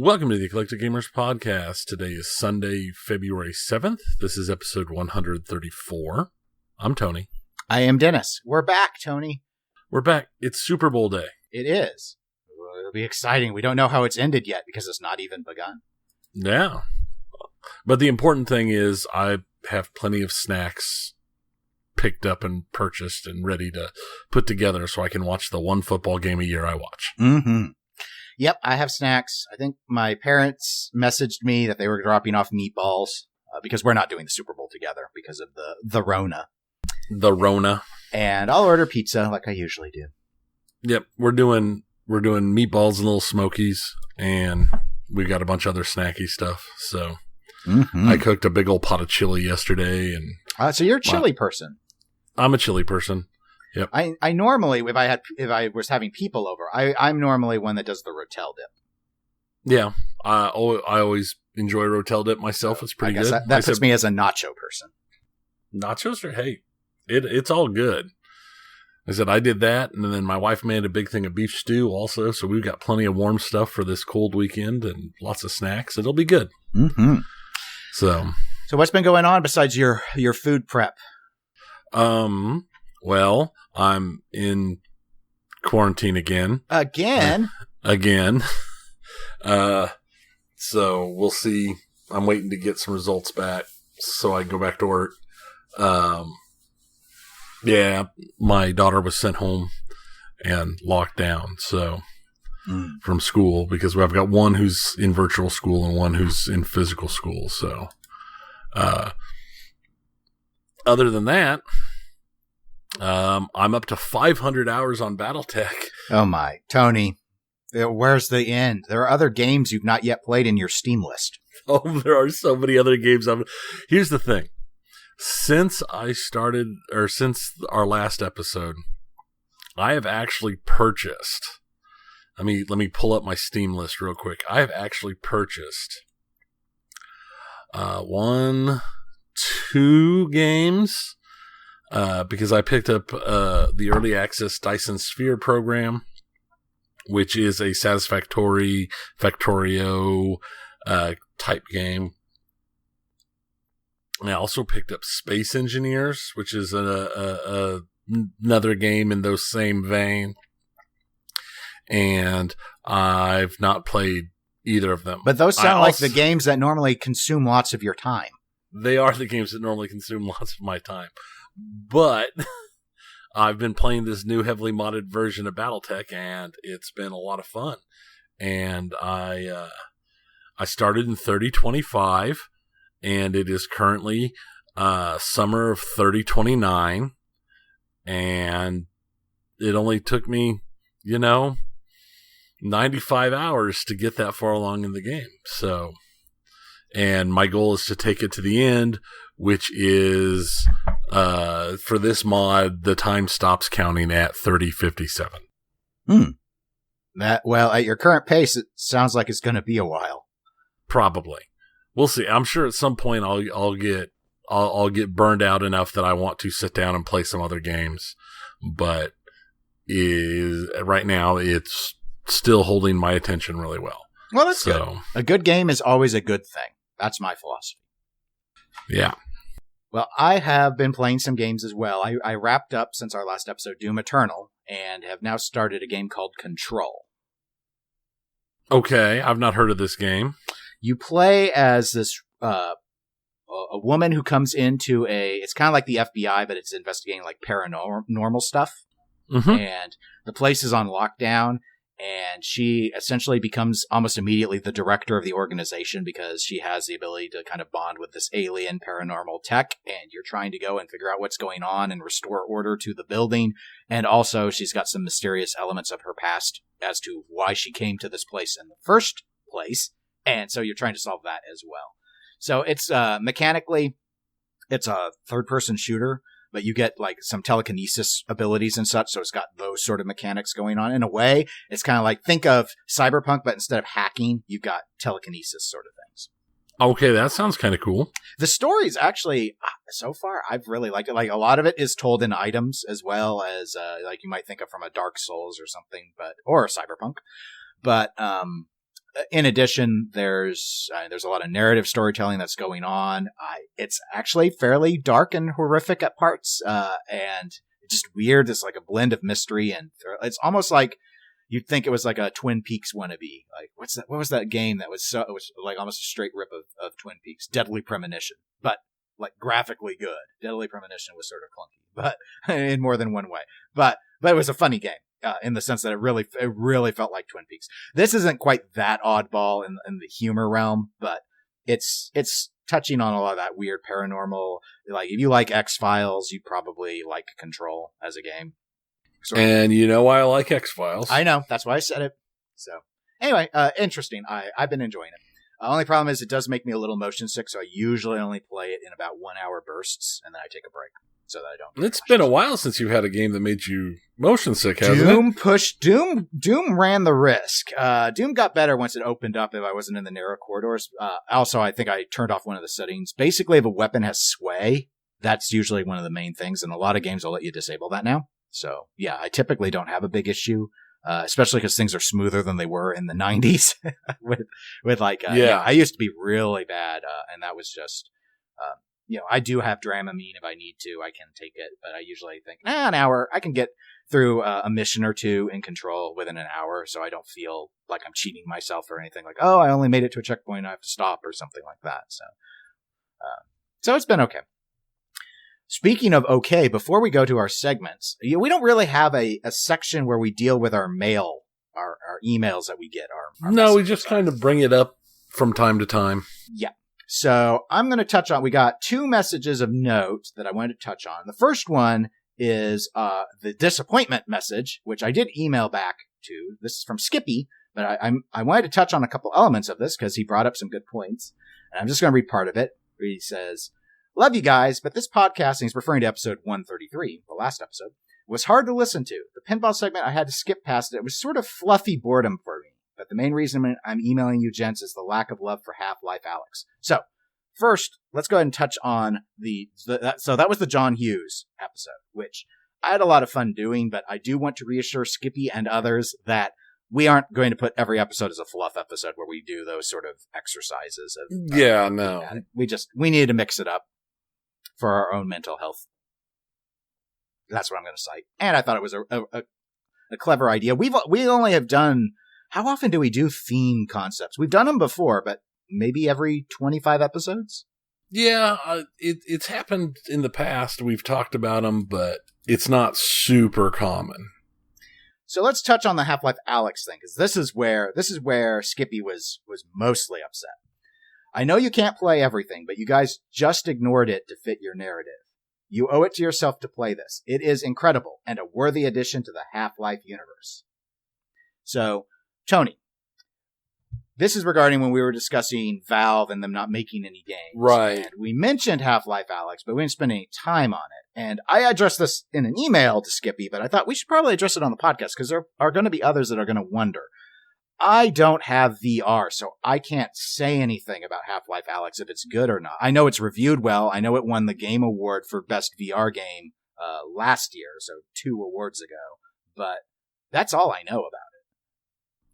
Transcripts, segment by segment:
Welcome to the Eclectic Gamers Podcast. Today is Sunday, February 7th. This is episode 134. I'm Tony. I am Dennis. We're back, Tony. We're back. It's Super Bowl day. It is. It'll be exciting. We don't know how it's ended yet because it's not even begun. Yeah. But the important thing is I have plenty of snacks picked up and purchased and ready to put together so I can watch the one football game a year I watch. Mm-hmm. Yep, I have snacks. I think my parents messaged me that they were dropping off meatballs because we're not doing the Super Bowl together because of the Rona. The Rona. And I'll order pizza like I usually do. Yep, we're doing meatballs and little smokies, and we got a bunch of other snacky stuff. So I cooked a big old pot of chili yesterday, and so you're a chili person. I'm a chili person. Yep. I normally, if I was having people over, I'm normally one that does the Rotel dip. Yeah, I always enjoy Rotel dip myself. It's pretty good. That puts me as a nacho person. Nachos are, hey, it's all good. I said I did that, and then my wife made a big thing of beef stew also, so we've got plenty of warm stuff for this cold weekend and lots of snacks. It'll be good. Mm-hmm. So what's been going on besides your food prep? Well, I'm in quarantine again. Again? Again. So we'll see. I'm waiting to get some results back so I can go back to work. Yeah, my daughter was sent home and locked down, so from school, because I've got one who's in virtual school and one who's in physical school. So, other than that, I'm up to 500 hours on BattleTech. Oh my, Tony, where's the end? There are other games you've not yet played in your Steam list. Oh, there are so many other games. Here's the thing. Since our last episode, I have actually purchased, let me pull up my Steam list real quick. I have actually purchased, 2 games, because I picked up the Early Access Dyson Sphere program, which is a Satisfactory Factorio type game. I also picked up Space Engineers, which is another game in those same vein, and I've not played either of them. But those sound like the games that normally consume lots of your time. They are the games that normally consume lots of my time. But I've been playing this new heavily modded version of BattleTech, and it's been a lot of fun. And I started in 3025, and it is currently summer of 3029, and it only took me, 95 hours to get that far along in the game. So, and my goal is to take it to the end, which is, for this mod, the time stops counting at 3057. Well, at your current pace, it sounds like it's going to be a while. Probably. We'll see. I'm sure at some point I'll get burned out enough that I want to sit down and play some other games. But right now it's still holding my attention really well. Well, that's good. A good game is always a good thing. That's my philosophy. Yeah. Well, I have been playing some games as well. I wrapped up, since our last episode, Doom Eternal, and have now started a game called Control. Okay, I've not heard of this game. You play as this a woman who comes into it's kind of like the FBI, but it's investigating like paranormal stuff. Mm-hmm. And the place is on lockdown, and she essentially becomes almost immediately the director of the organization because she has the ability to kind of bond with this alien paranormal tech, and you're trying to go and figure out what's going on and restore order to the building. And also she's got some mysterious elements of her past as to why she came to this place in the first place. And so you're trying to solve that as well. So it's mechanically, it's a third-person shooter, but you get like some telekinesis abilities and such. So it's got those sort of mechanics going on. In a way, it's kind of like, think of Cyberpunk, but instead of hacking, you've got telekinesis sort of things. Okay, that sounds kind of cool. The story's actually, so far, I've really liked it. Like, a lot of it is told in items as well as, like, you might think of from a Dark Souls or something, or a Cyberpunk. But In addition, there's a lot of narrative storytelling that's going on. It's actually fairly dark and horrific at parts, and just weird. It's like a blend of mystery and it's almost like you'd think it was like a Twin Peaks wannabe. Like what was that game that was it was like almost a straight rip of Twin Peaks, Deadly Premonition, but like graphically good. Deadly Premonition was sort of clunky, but in more than one way. But it was a funny game. In the sense that it really felt like Twin Peaks. This isn't quite that oddball in the humor realm, but it's touching on a lot of that weird paranormal. Like if you like X-Files, you probably like Control as a game. And you know why I like X-Files. I know, that's why I said it. So anyway, interesting. I've been enjoying it. Only problem is it does make me a little motion sick, so I usually only play it in about 1 hour bursts, and then I take a break. So that I don't. It's been a while since you've had a game that made you motion sick, hasn't it? Doom ran the risk. Doom got better once it opened up if I wasn't in the narrow corridors. Also, I think I turned off one of the settings. Basically, if a weapon has sway, that's usually one of the main things, and a lot of games will let you disable that now. So, yeah, I typically don't have a big issue, especially because things are smoother than they were in the 90s. with like, I used to be really bad, and that was just... I do have Dramamine if I need to. I can take it, but I usually think, an hour. I can get through a mission or two in Control within an hour, so I don't feel like I'm cheating myself or anything like, I only made it to a checkpoint, I have to stop or something like that. So it's been okay. Speaking of okay, before we go to our segments, we don't really have a section where we deal with our mail, our emails that we get. No, we just kind of bring it up from time to time. Yeah. So I'm going to touch on, we got 2 messages of note that I wanted to touch on. The first one is the disappointment message, which I did email back to. This is from Skippy, but I wanted to touch on a couple elements of this because he brought up some good points. And I'm just going to read part of it. Where he says, "Love you guys, but this podcast," and he's referring to episode 133, the last episode, "was hard to listen to. The pinball segment, I had to skip past it. It was sort of fluffy boredom for me. But the main reason I'm emailing you, gents, is the lack of love for Half-Life Alyx." So, first, let's go ahead and touch on so that was the John Hughes episode, which I had a lot of fun doing, but I do want to reassure Skippy and others that we aren't going to put every episode as a fluff episode where we do those sort of exercises. No. We needed to mix it up for our own mental health. That's what I'm going to cite. And I thought it was a clever idea. We only have done... How often do we do theme concepts? We've done them before, but maybe every 25 episodes? Yeah, it's happened in the past. We've talked about them, but it's not super common. So let's touch on the Half-Life Alyx thing, because this is where Skippy was mostly upset. "I know you can't play everything, but you guys just ignored it to fit your narrative. You owe it to yourself to play this. It is incredible and a worthy addition to the Half-Life universe." So... Tony, this is regarding when we were discussing Valve and them not making any games. Right. And we mentioned Half-Life Alyx, but we didn't spend any time on it. And I addressed this in an email to Skippy, but I thought we should probably address it on the podcast because there are going to be others that are going to wonder. I don't have VR, so I can't say anything about Half-Life Alyx if it's good or not. I know it's reviewed well. I know it won the Game Award for Best VR Game last year, so 2 awards ago. But that's all I know about it.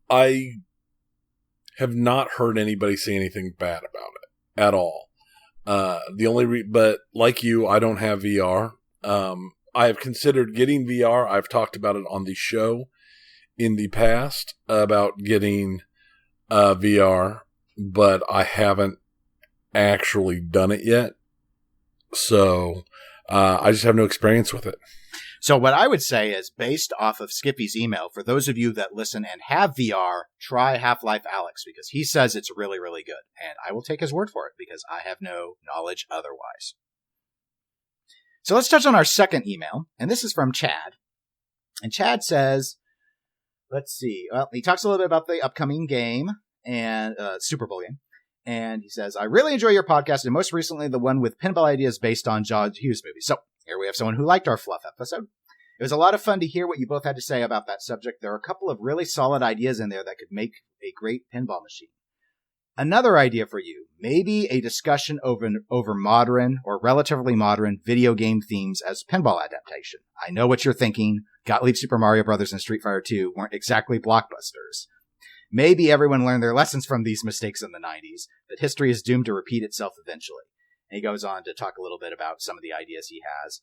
I have not heard anybody say anything bad about it at all. But like you, I don't have VR. I have considered getting VR. I've talked about it on the show in the past about getting VR, but I haven't actually done it yet. So I just have no experience with it. So what I would say is, based off of Skippy's email, for those of you that listen and have VR, try Half-Life Alyx, because he says it's really, really good. And I will take his word for it, because I have no knowledge otherwise. So let's touch on our second email, and this is from Chad. And Chad says, let's see, well, he talks a little bit about the upcoming game, and Super Bowl game. And he says, "I really enjoy your podcast, and most recently the one with pinball ideas based on John Hughes movies." So here we have someone who liked our fluff episode. "It was a lot of fun to hear what you both had to say about that subject. There are a couple of really solid ideas in there that could make a great pinball machine. Another idea for you, maybe a discussion over modern or relatively modern video game themes as pinball adaptation. I know what you're thinking. Gottlieb Super Mario Bros. And Street Fighter 2 weren't exactly blockbusters. Maybe everyone learned their lessons from these mistakes in the 90s, but history is doomed to repeat itself eventually. And he goes on to talk a little bit about some of the ideas he has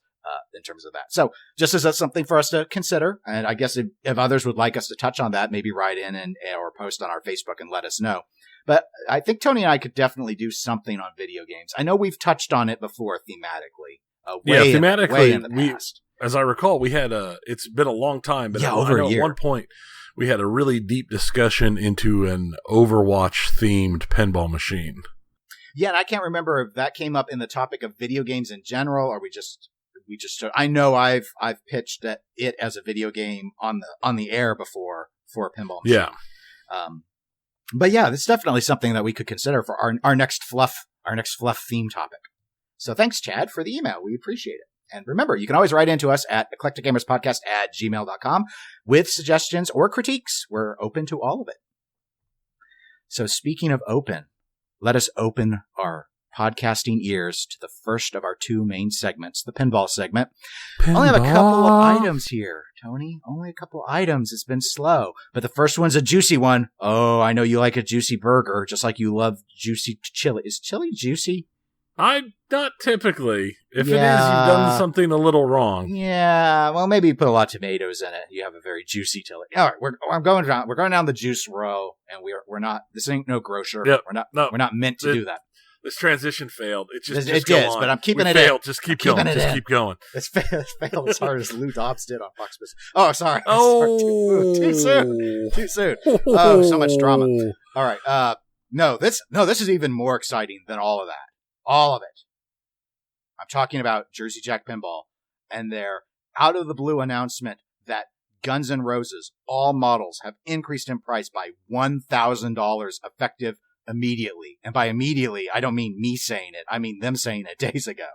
in terms of that. So just as that's something for us to consider, and I guess if others would like us to touch on that, maybe write in or post on our Facebook and let us know. But I think Tony and I could definitely do something on video games. I know we've touched on it before thematically. Way in the past. As I recall, we had it's been a long time, but over a year. At one point we had a really deep discussion into an Overwatch themed pinball machine. Yeah, and I can't remember if that came up in the topic of video games in general, or we just I know I've pitched it as a video game on the air before for a pinball machine. Yeah. But yeah, it's definitely something that we could consider for our next fluff theme topic. So thanks, Chad, for the email. We appreciate it. And remember, you can always write into us at eclecticgamerspodcast@gmail.com with suggestions or critiques. We're open to all of it. So speaking of open, let us open our podcasting ears to the first of our two main segments, the pinball segment. Pinball. Only have a couple of items here, Tony. Only a couple of items. It's been slow. But the first one's a juicy one. Oh, I know you like a juicy burger, just like you love juicy chili. Is chili juicy? Not typically. If it is, you've done something a little wrong. Yeah, well, maybe you put a lot of tomatoes in it. You have a very juicy chili. All right, we're going down the juice row, and we're not. This ain't no grocer. Yep. We're not meant to do that. This transition failed. It did, on. But I'm keeping it failed. in. Just keep going. Just keep going. It's failed as hard as Lou Dobbs did on Fox Business. Oh, sorry. Oh, too soon. Oh, so much drama. All right. No, this is even more exciting than all of that. All of it. I'm talking about Jersey Jack Pinball and their out of the blue announcement that Guns N Roses, all models, have increased in price by $1,000 effective immediately. And by immediately, I don't mean me saying it. I mean them saying it days ago.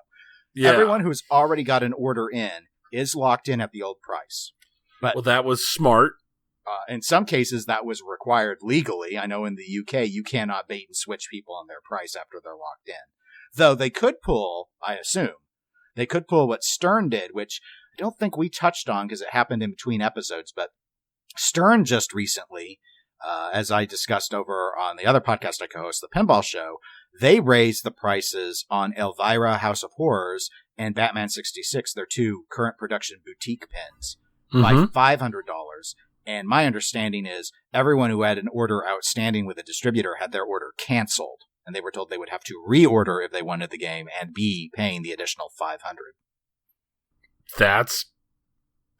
Yeah. Everyone who's already got an order in is locked in at the old price. But that was smart. In some cases, that was required legally. I know in the UK, you cannot bait and switch people on their price after they're locked in. Though they could pull, I assume, what Stern did, which I don't think we touched on because it happened in between episodes, but Stern just recently, as I discussed over on the other podcast I co-host, The Pinball Show, they raised the prices on Elvira House of Horrors and Batman 66, their two current production boutique pins, by $500. And my understanding is everyone who had an order outstanding with a distributor had their order canceled. And they were told they would have to reorder if they wanted the game and be paying the additional $500. That's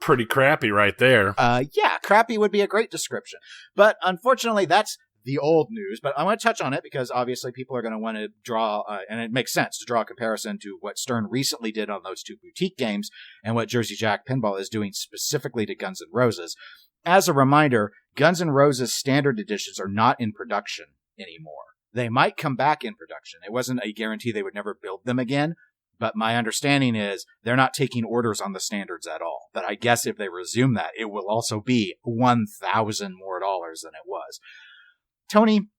pretty crappy right there. Yeah, crappy would be a great description. But unfortunately, that's the old news. But I want to touch on it because obviously people are going to want to draw, and it makes sense to draw a comparison to what Stern recently did on those two boutique games and what Jersey Jack Pinball is doing specifically to Guns N' Roses. As a reminder, Guns N' Roses standard editions are not in production anymore. They might come back in production. It wasn't a guarantee they would never build them again, but my understanding is they're not taking orders on the standards at all. But I guess if they resume that, it will also be $1,000 more than it was. Tony,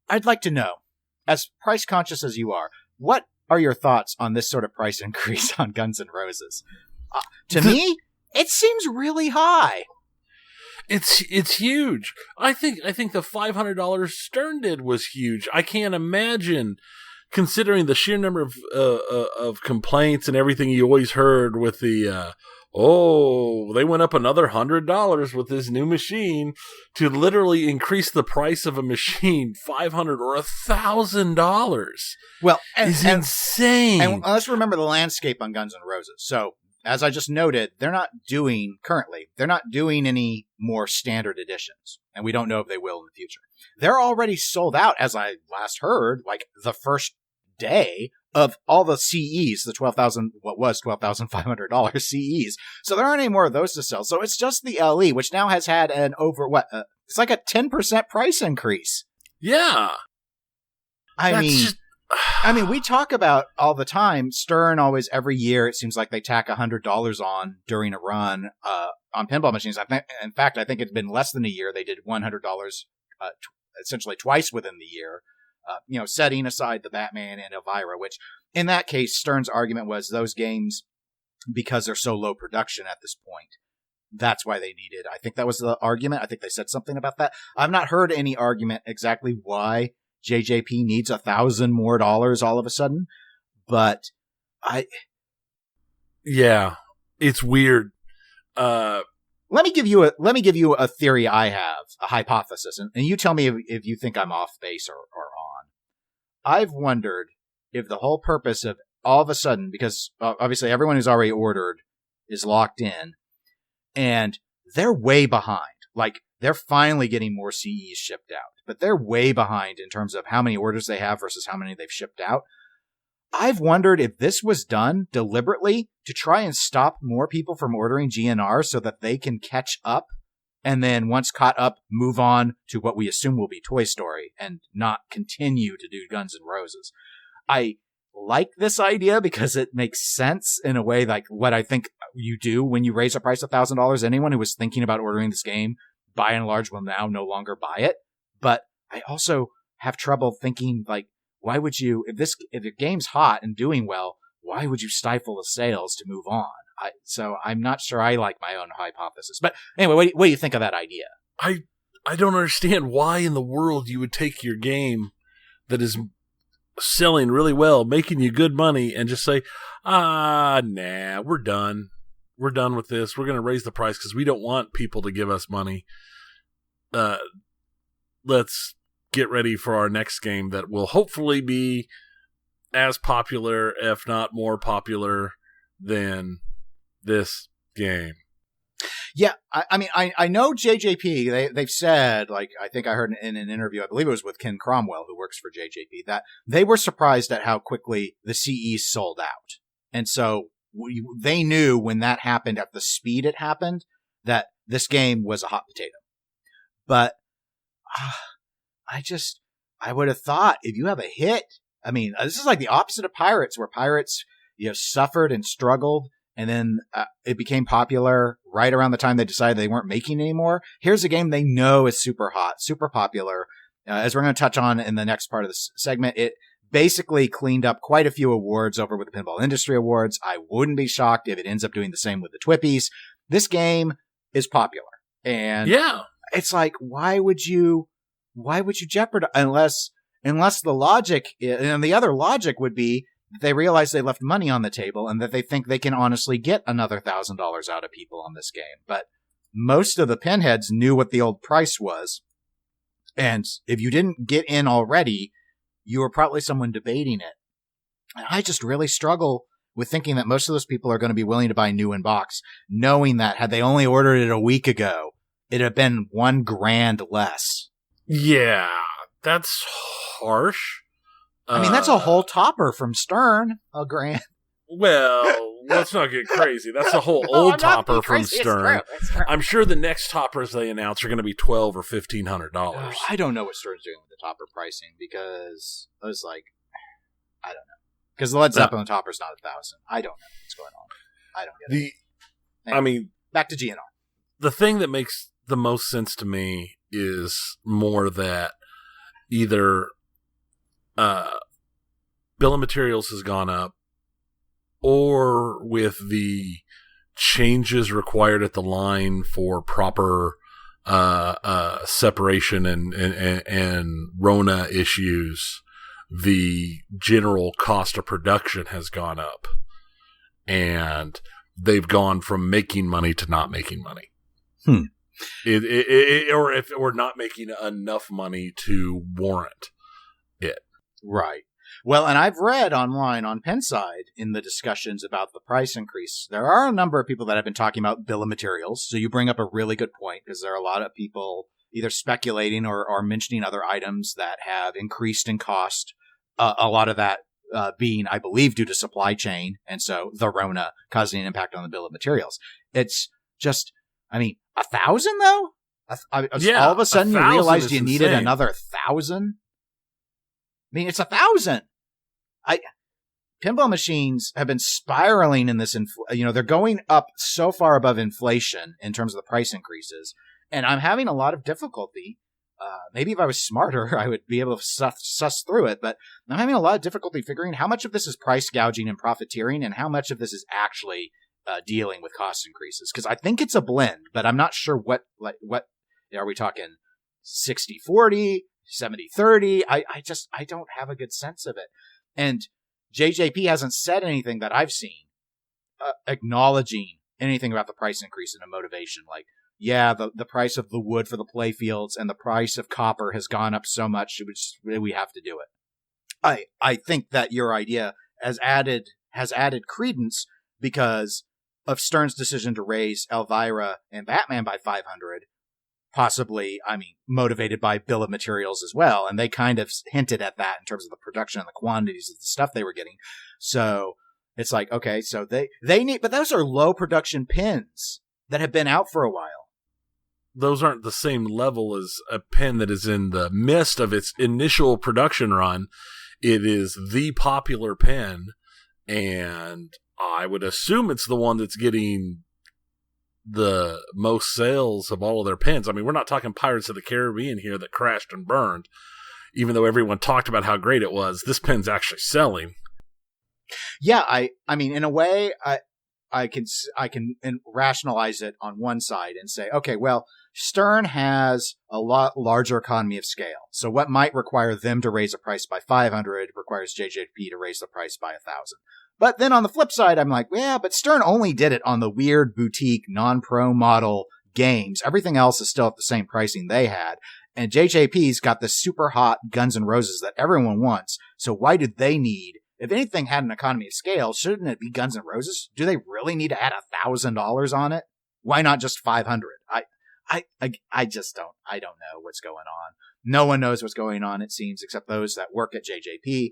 I'd like to know, as price conscious as you are, what are your thoughts on this sort of price increase on Guns N' Roses? To me, it seems really high. It's huge. I think the $500 Stern did was huge. I can't imagine, considering the sheer number of complaints and everything you always heard with the they went up another $100 with this new machine, to literally increase the price of a machine $500 or $1,000. Well, is insane. And let's remember the landscape on Guns N' Roses. So, as I just noted, they're not doing any more standard editions, and we don't know if they will in the future. They're already sold out, as I last heard, like the first day of all the CEs, the $12,500 CEs. So there aren't any more of those to sell. So it's just the LE, which now has had an it's like a 10% price increase. Yeah. I mean, we talk about all the time, Stern always, every year, it seems like they tack $100 on during a run on pinball machines. In fact, I think it's been less than a year. They did $100 essentially twice within the year, setting aside the Batman and Elvira, which in that case, Stern's argument was those games, because they're so low production at this point, that's why they needed. I think that was the argument. I think they said something about that. I've not heard any argument exactly why JJP needs $1,000 more all of a sudden, but yeah, it's weird. Let me give you a theory I have, a hypothesis, and you tell me if you think I'm off base or on. I've wondered if the whole purpose of all of a sudden, because obviously everyone who's already ordered is locked in, and they're way behind. Like, they're finally getting more CEs shipped out, but they're way behind in terms of how many orders they have versus how many they've shipped out. I've wondered if this was done deliberately to try and stop more people from ordering GNR so that they can catch up, and then once caught up, move on to what we assume will be Toy Story and not continue to do Guns N Roses. I like this idea because it makes sense in a way like what I think you do when you raise a price $1,000. Anyone who was thinking about ordering this game, by and large, will now no longer buy it. But I also have trouble thinking, like, why would you, if your game's hot and doing well, why would you stifle the sales to move on? So I'm not sure I like my own hypothesis. But anyway, what do you think of that idea? I don't understand why in the world you would take your game that is selling really well, making you good money, and just say, nah, we're done. We're done with this. We're going to raise the price because we don't want people to give us money. Let's get ready for our next game that will hopefully be as popular, if not more popular, than this game. Yeah, I mean, I know JJP, they've said, like, I think I heard in an interview, I believe it was with Ken Cromwell, who works for JJP, that they were surprised at how quickly the CEs sold out. And so they knew when that happened, at the speed it happened, that this game was a hot potato. But I would have thought if you have a hit, I mean, this is like the opposite of Pirates, where Pirates, suffered and struggled, and then it became popular right around the time they decided they weren't making anymore. Here's a game they know is super hot, super popular. As we're going to touch on in the next part of this segment, it basically cleaned up quite a few awards over with the Pinball Industry Awards. I wouldn't be shocked if it ends up doing the same with the Twippies. This game is popular. And yeah, it's like, why would you jeopardize, unless the logic, and the other logic would be they realize they left money on the table and that they think they can honestly get another $1,000 out of people on this game. But most of the pinheads knew what the old price was. And if you didn't get in already, you were probably someone debating it. And I just really struggle with thinking that most of those people are going to be willing to buy new in box, knowing that had they only ordered it a week ago, it'd have been $1,000 less. Yeah, that's harsh. I mean, that's a whole topper from Stern, $1,000. Well, let's not get crazy. That's a whole old topper from Stern. It's true. I'm sure the next toppers they announce are going to be $1,200 or $1,500. I don't know what Stern's doing with the topper pricing, because I was like, I don't know. Because the Led Zeppelin topper's not $1,000. I don't know what's going on. I don't get it. Anyway, I mean, back to GNR. The thing that makes the most sense to me is more that either bill of materials has gone up, or with the changes required at the line for proper separation and Rona issues, the general cost of production has gone up, and they've gone from making money to not making money. Or not making enough money to warrant it. Right. Well, and I've read online on Penside in the discussions about the price increase, there are a number of people that have been talking about bill of materials. So you bring up a really good point, because there are a lot of people either speculating or mentioning other items that have increased in cost. A lot of that being, I believe, due to supply chain. And so the Rona causing an impact on the bill of materials. It's just, I mean, 1,000 though? All of a sudden you realized you needed another 1,000? I mean, it's 1,000. Pinball machines have been spiraling in this, they're going up so far above inflation in terms of the price increases. And I'm having a lot of difficulty. Maybe if I was smarter, I would be able to suss through it. But I'm having a lot of difficulty figuring how much of this is price gouging and profiteering and how much of this is actually dealing with cost increases, because I think it's a blend, but I'm not sure what are we talking 60-40, 70-30? I don't have a good sense of it. And JJP hasn't said anything that I've seen acknowledging anything about the price increase in a motivation. Like, yeah, the price of the wood for the play fields and the price of copper has gone up so much, we have to do it. I think that your idea has added credence because of Stern's decision to raise Elvira and Batman by 500, possibly, motivated by bill of materials as well. And they kind of hinted at that in terms of the production and the quantities of the stuff they were getting. So it's like, okay, so they need, but those are low production pins that have been out for a while. Those aren't the same level as a pin that is in the midst of its initial production run. It is the popular pin, and I would assume it's the one that's getting the most sales of all of their pins. We're not talking Pirates of the Caribbean here that crashed and burned. Even though everyone talked about how great it was, this pin's actually selling. Yeah, I mean, in a way, I can rationalize it on one side and say, okay, well, Stern has a lot larger economy of scale. So what might require them to raise a price by 500 requires JJP to raise the price by 1,000. But then on the flip side, I'm like, yeah, but Stern only did it on the weird boutique non-pro model games. Everything else is still at the same pricing they had. And JJP's got this super hot Guns N Roses that everyone wants. So why do they need, if anything had an economy of scale, shouldn't it be Guns N Roses? Do they really need to add $1,000 on it? Why not just 500? I just don't know what's going on. No one knows what's going on, it seems, except those that work at JJP.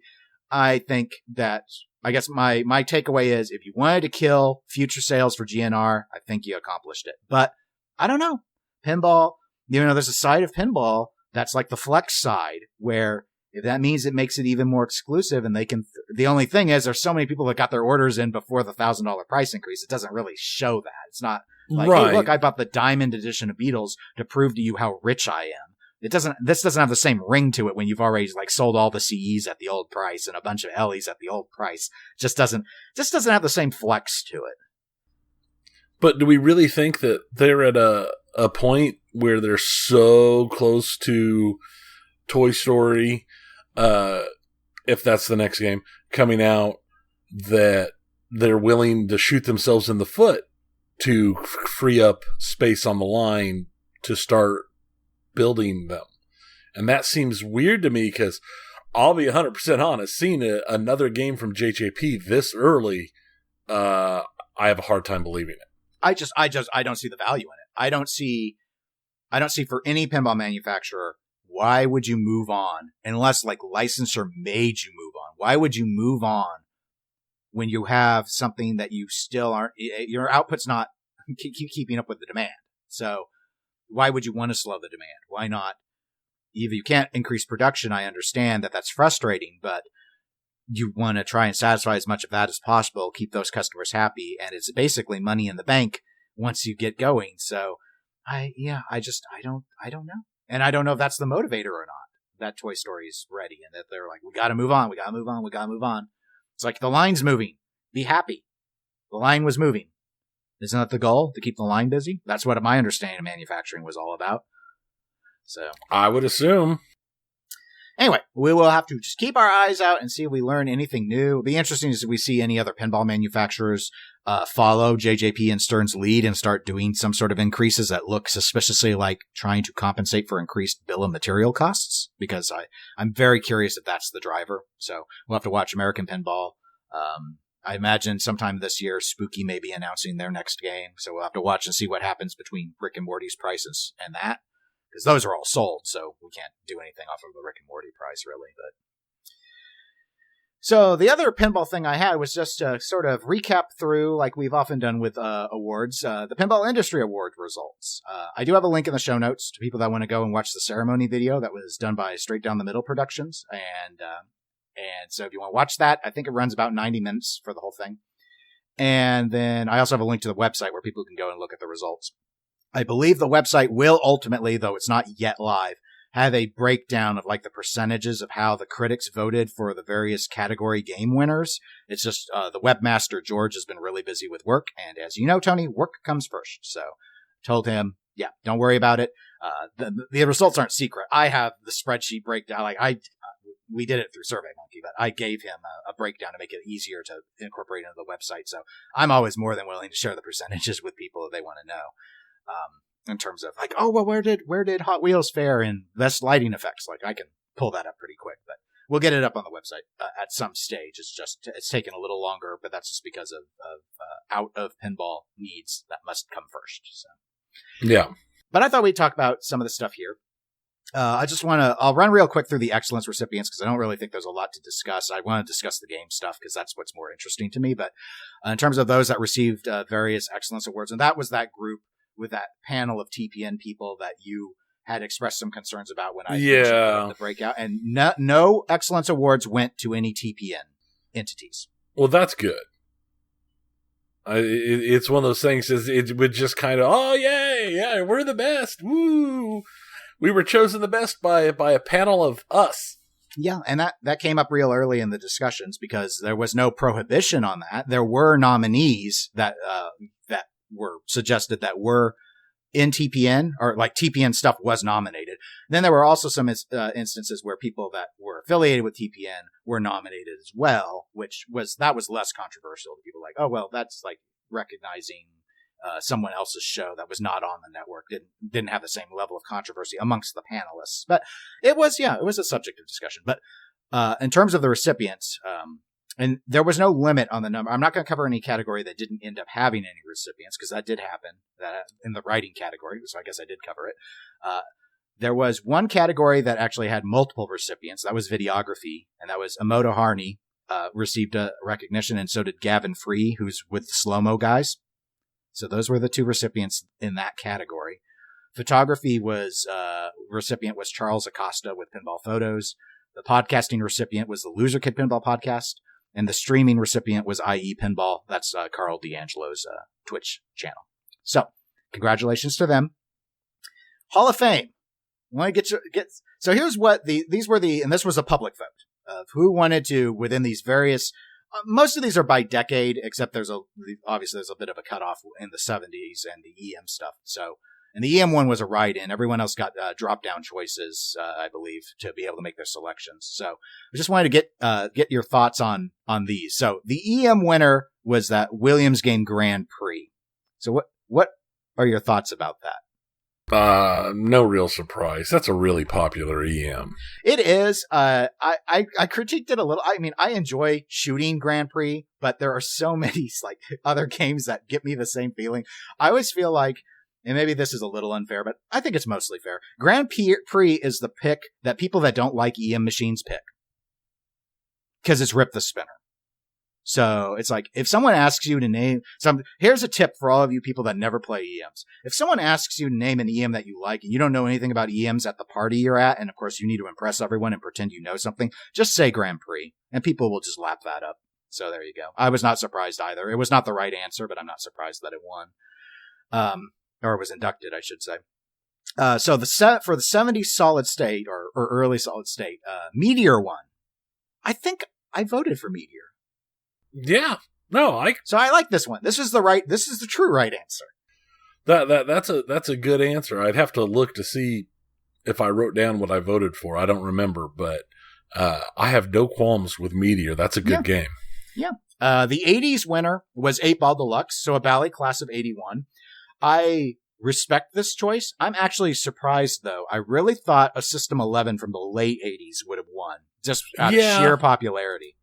I think that, I guess my takeaway is, if you wanted to kill future sales for GNR, I think you accomplished it. But I don't know. Pinball, there's a side of pinball that's like the flex side, where if that means it makes it even more exclusive, and they can, the only thing is there's so many people that got their orders in before the $1,000 price increase. It doesn't really show that. It's not like, right, hey, look, I bought the diamond edition of Beatles to prove to you how rich I am. This doesn't have the same ring to it when you've already sold all the CEs at the old price and a bunch of LEs at the old price. Just doesn't have the same flex to it. But do we really think that they're at a point where they're so close to Toy Story, if that's the next game coming out, that they're willing to shoot themselves in the foot to free up space on the line to start building them? And that seems weird to me, because I'll be 100% honest, seeing another game from JJP this early, I have a hard time believing it. I don't see the value in it. I don't see for any pinball manufacturer, why would you move on unless licensure made you move on? Why would you move on when you have something that you still aren't, your output's not keeping up with the demand? So why would you want to slow the demand? Why not? If you can't increase production, I understand that that's frustrating, but you want to try and satisfy as much of that as possible, keep those customers happy, and it's basically money in the bank once you get going. So I don't know. And I don't know if that's the motivator or not, that Toy Story is ready and that they're like, we got to move on. It's like, the line's moving. Be happy. The line was moving. Isn't that the goal? To keep the line busy? That's what my understanding of manufacturing was all about. So I would assume. Anyway, we will have to just keep our eyes out and see if we learn anything new. It'll be interesting if we see any other pinball manufacturers follow JJP and Stern's lead and start doing some sort of increases that look suspiciously like trying to compensate for increased bill of material costs, because I'm very curious if that's the driver. So we'll have to watch American Pinball. I imagine sometime this year, Spooky may be announcing their next game. So we'll have to watch and see what happens between Rick and Morty's prices and that, because those are all sold. So we can't do anything off of the Rick and Morty price, really. But so the other pinball thing I had was just to sort of recap through, like we've often done with awards, the Pinball Industry Award results. I do have a link in the show notes to people that want to go and watch the ceremony video that was done by Straight Down the Middle Productions. And so if you want to watch that, I think it runs about 90 minutes for the whole thing. And then I also have a link to the website where people can go and look at the results. I believe the website will ultimately, though it's not yet live, have a breakdown of like the percentages of how the critics voted for the various category game winners. It's just the webmaster George has been really busy with work, and as you know, Tony, work comes first. So told him, yeah, don't worry about it. The results aren't secret. I have the spreadsheet breakdown. We did it through SurveyMonkey, but I gave him a breakdown to make it easier to incorporate into the website. So I'm always more than willing to share the percentages with people if they want to know. In terms of like, oh, well, where did Hot Wheels fare in best lighting effects? Like, I can pull that up pretty quick, but we'll get it up on the website at some stage. It's taken a little longer, but that's just because of out of pinball needs that must come first. So yeah. But I thought we'd talk about some of the stuff here. I'll run real quick through the excellence recipients because I don't really think there's a lot to discuss. I want to discuss the game stuff because that's what's more interesting to me. But in terms of those that received various excellence awards, and that was that group with that panel of TPN people that you had expressed some concerns about when I mentioned the breakout, and no excellence awards went to any TPN entities. Well, that's good. It's one of those things. It would just kind of, oh yay, yeah, we're the best, woo! We were chosen the best by a panel of us. Yeah, and that came up real early in the discussions because there was no prohibition on that. There were nominees that were suggested that were in TPN, or like TPN stuff was nominated. Then there were also some instances where people that were affiliated with TPN were nominated as well, which was less controversial. People like, oh, well, that's like recognizing someone else's show that was not on the network, didn't have the same level of controversy amongst the panelists. But it was a subject of discussion. But in terms of the recipients, and there was no limit on the number. I'm not going to cover any category that didn't end up having any recipients because that did happen in the writing category. So I guess I did cover it. There was one category that actually had multiple recipients. That was videography, and that was Emoto Harney received a recognition, and so did Gavin Free, who's with the Slow Mo guys. So those were the two recipients in that category. Photography recipient was Charles Acosta with Pinball Photos. The podcasting recipient was the Loser Kid Pinball Podcast. And the streaming recipient was IE Pinball. That's Carl D'Angelo's Twitch channel. So, congratulations to them. Hall of Fame. So here's what and this was a public vote of who wanted to within these various. Most of these are by decade, except obviously there's a bit of a cutoff in the 70s and the EM stuff. So, and the EM one was a write-in. Everyone else got drop-down choices, I believe, to be able to make their selections. So I just wanted to get your thoughts on these. So the EM winner was that Williams Game Grand Prix. So what are your thoughts about that? No real surprise. That's a really popular EM. It is. I critiqued it a little. I mean, I enjoy shooting Grand Prix, but there are so many like other games that give me the same feeling. I always feel like, and maybe this is a little unfair, but I think it's mostly fair. Grand Prix is the pick that people that don't like EM machines pick. Because it's Rip the Spinner. So it's like, if someone asks you to name here's a tip for all of you people that never play EMs. If someone asks you to name an EM that you like and you don't know anything about EMs at the party you're at, and of course you need to impress everyone and pretend you know something, just say Grand Prix and people will just lap that up. So there you go. I was not surprised either. It was not the right answer, but I'm not surprised that it won. Or was inducted, I should say. So for the 70s solid state or early solid state, Meteor won. I think I voted for Meteor. Yeah. No, So I like this one. This is the true right answer. That's a good answer. I'd have to look to see if I wrote down what I voted for. I don't remember, but I have no qualms with Meteor. That's a good game. Yeah. The 80s winner was 8-Ball Deluxe, so a Bally class of 81. I respect this choice. I'm actually surprised, though. I really thought a System 11 from the late 80s would have won, just out of sheer popularity.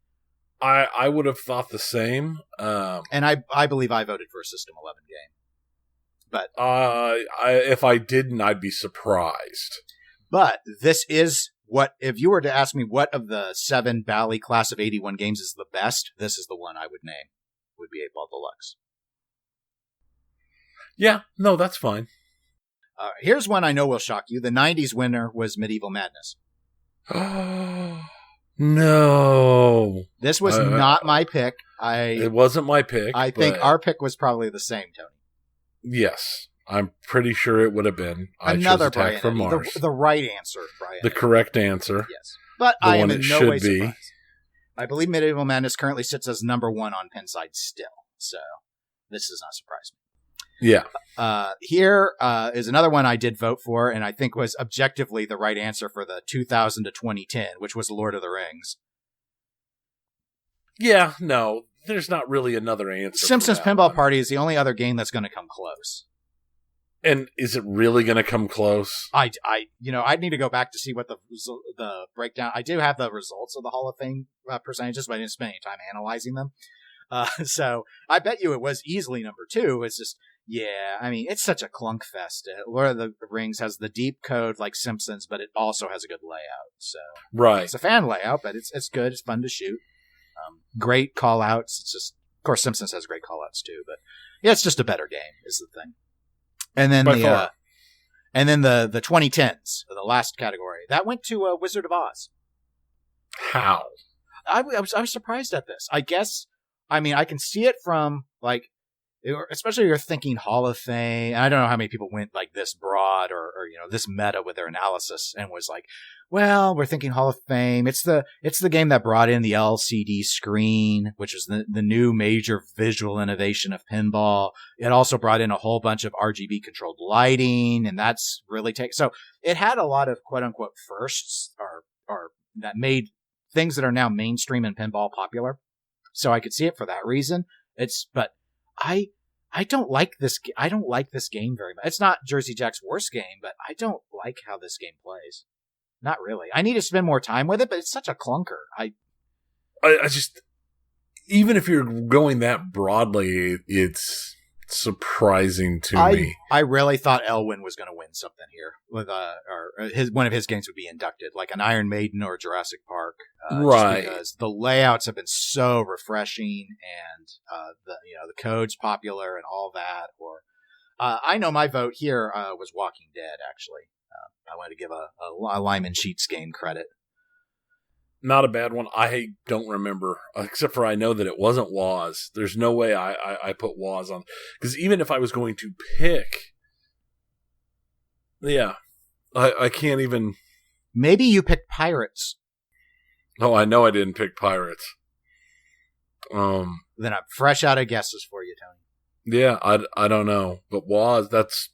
I would have thought the same. And I believe I voted for a System 11 game. But if I didn't, I'd be surprised. But this is if you were to ask me what of the 7 Bally class of 81 games is the best, this is the one I would name, would be 8-Ball Deluxe. Yeah, no, that's fine. Here's one I know will shock you. The 90s winner was Medieval Madness. No. This was not my pick. It wasn't my pick. I think our pick was probably the same, Tony. Yes. I'm pretty sure it would have been. Another I chose Attack Brian from Eddy. Mars. The right answer, Brian. The correct answer. Yes. But The I am one in it no should way be. surprised. I believe Medieval Madness currently sits as number 1 on Pinside still. So this does not surprise me. Yeah. Here is another one I did vote for, and I think was objectively the right answer for the 2000 to 2010, which was Lord of the Rings. Yeah, no, there's not really another answer. Simpsons Pinball Party is the only other game that's going to come close. And is it really going to come close? I need to go back to see what the breakdown. I do have the results of the Hall of Fame percentages, but I didn't spend any time analyzing them. So I bet you it was easily number 2. It's just, yeah, I mean, it's such a clunk fest. Lord of the Rings has the deep code like Simpsons, but it also has a good layout. So right, it's a fan layout, but it's good. It's fun to shoot. Great call outs. It's just, of course, Simpsons has great call outs too, but yeah, it's just a better game is the thing. And then the 2010s, the last category, that went to Wizard of Oz. How? I was surprised at this. I guess, I mean, I can see it from like, especially if you're thinking Hall of Fame. And I don't know how many people went like this broad or this meta with their analysis and was like, well, we're thinking Hall of Fame. It's the game that brought in the LCD screen, which was the new major visual innovation of pinball. It also brought in a whole bunch of RGB controlled lighting, and that's really so it had a lot of quote unquote firsts or that made things that are now mainstream in pinball popular. So I could see it for that reason. But I don't like this. I don't like this game very much. It's not Jersey Jack's worst game, but I don't like how this game plays. Not really. I need to spend more time with it, but it's such a clunker. I just, even if you're going that broadly, it's surprising to me. I really thought Elwyn was going to win something here with one of his games would be inducted, like an Iron Maiden or Jurassic Park, right? Just because the layouts have been so refreshing and the code's popular and all that. Or I know my vote here was Walking Dead. Actually, I want to give a Lyman Sheets game credit. Not a bad one. I don't remember, except for I know that it wasn't Waz. There's no way I put Waz on. Because even if I was going to pick... Yeah. I can't even... Maybe you picked Pirates. Oh, I know I didn't pick Pirates. Then I'm fresh out of guesses for you, Tony. Yeah, I don't know. But Waz, that's...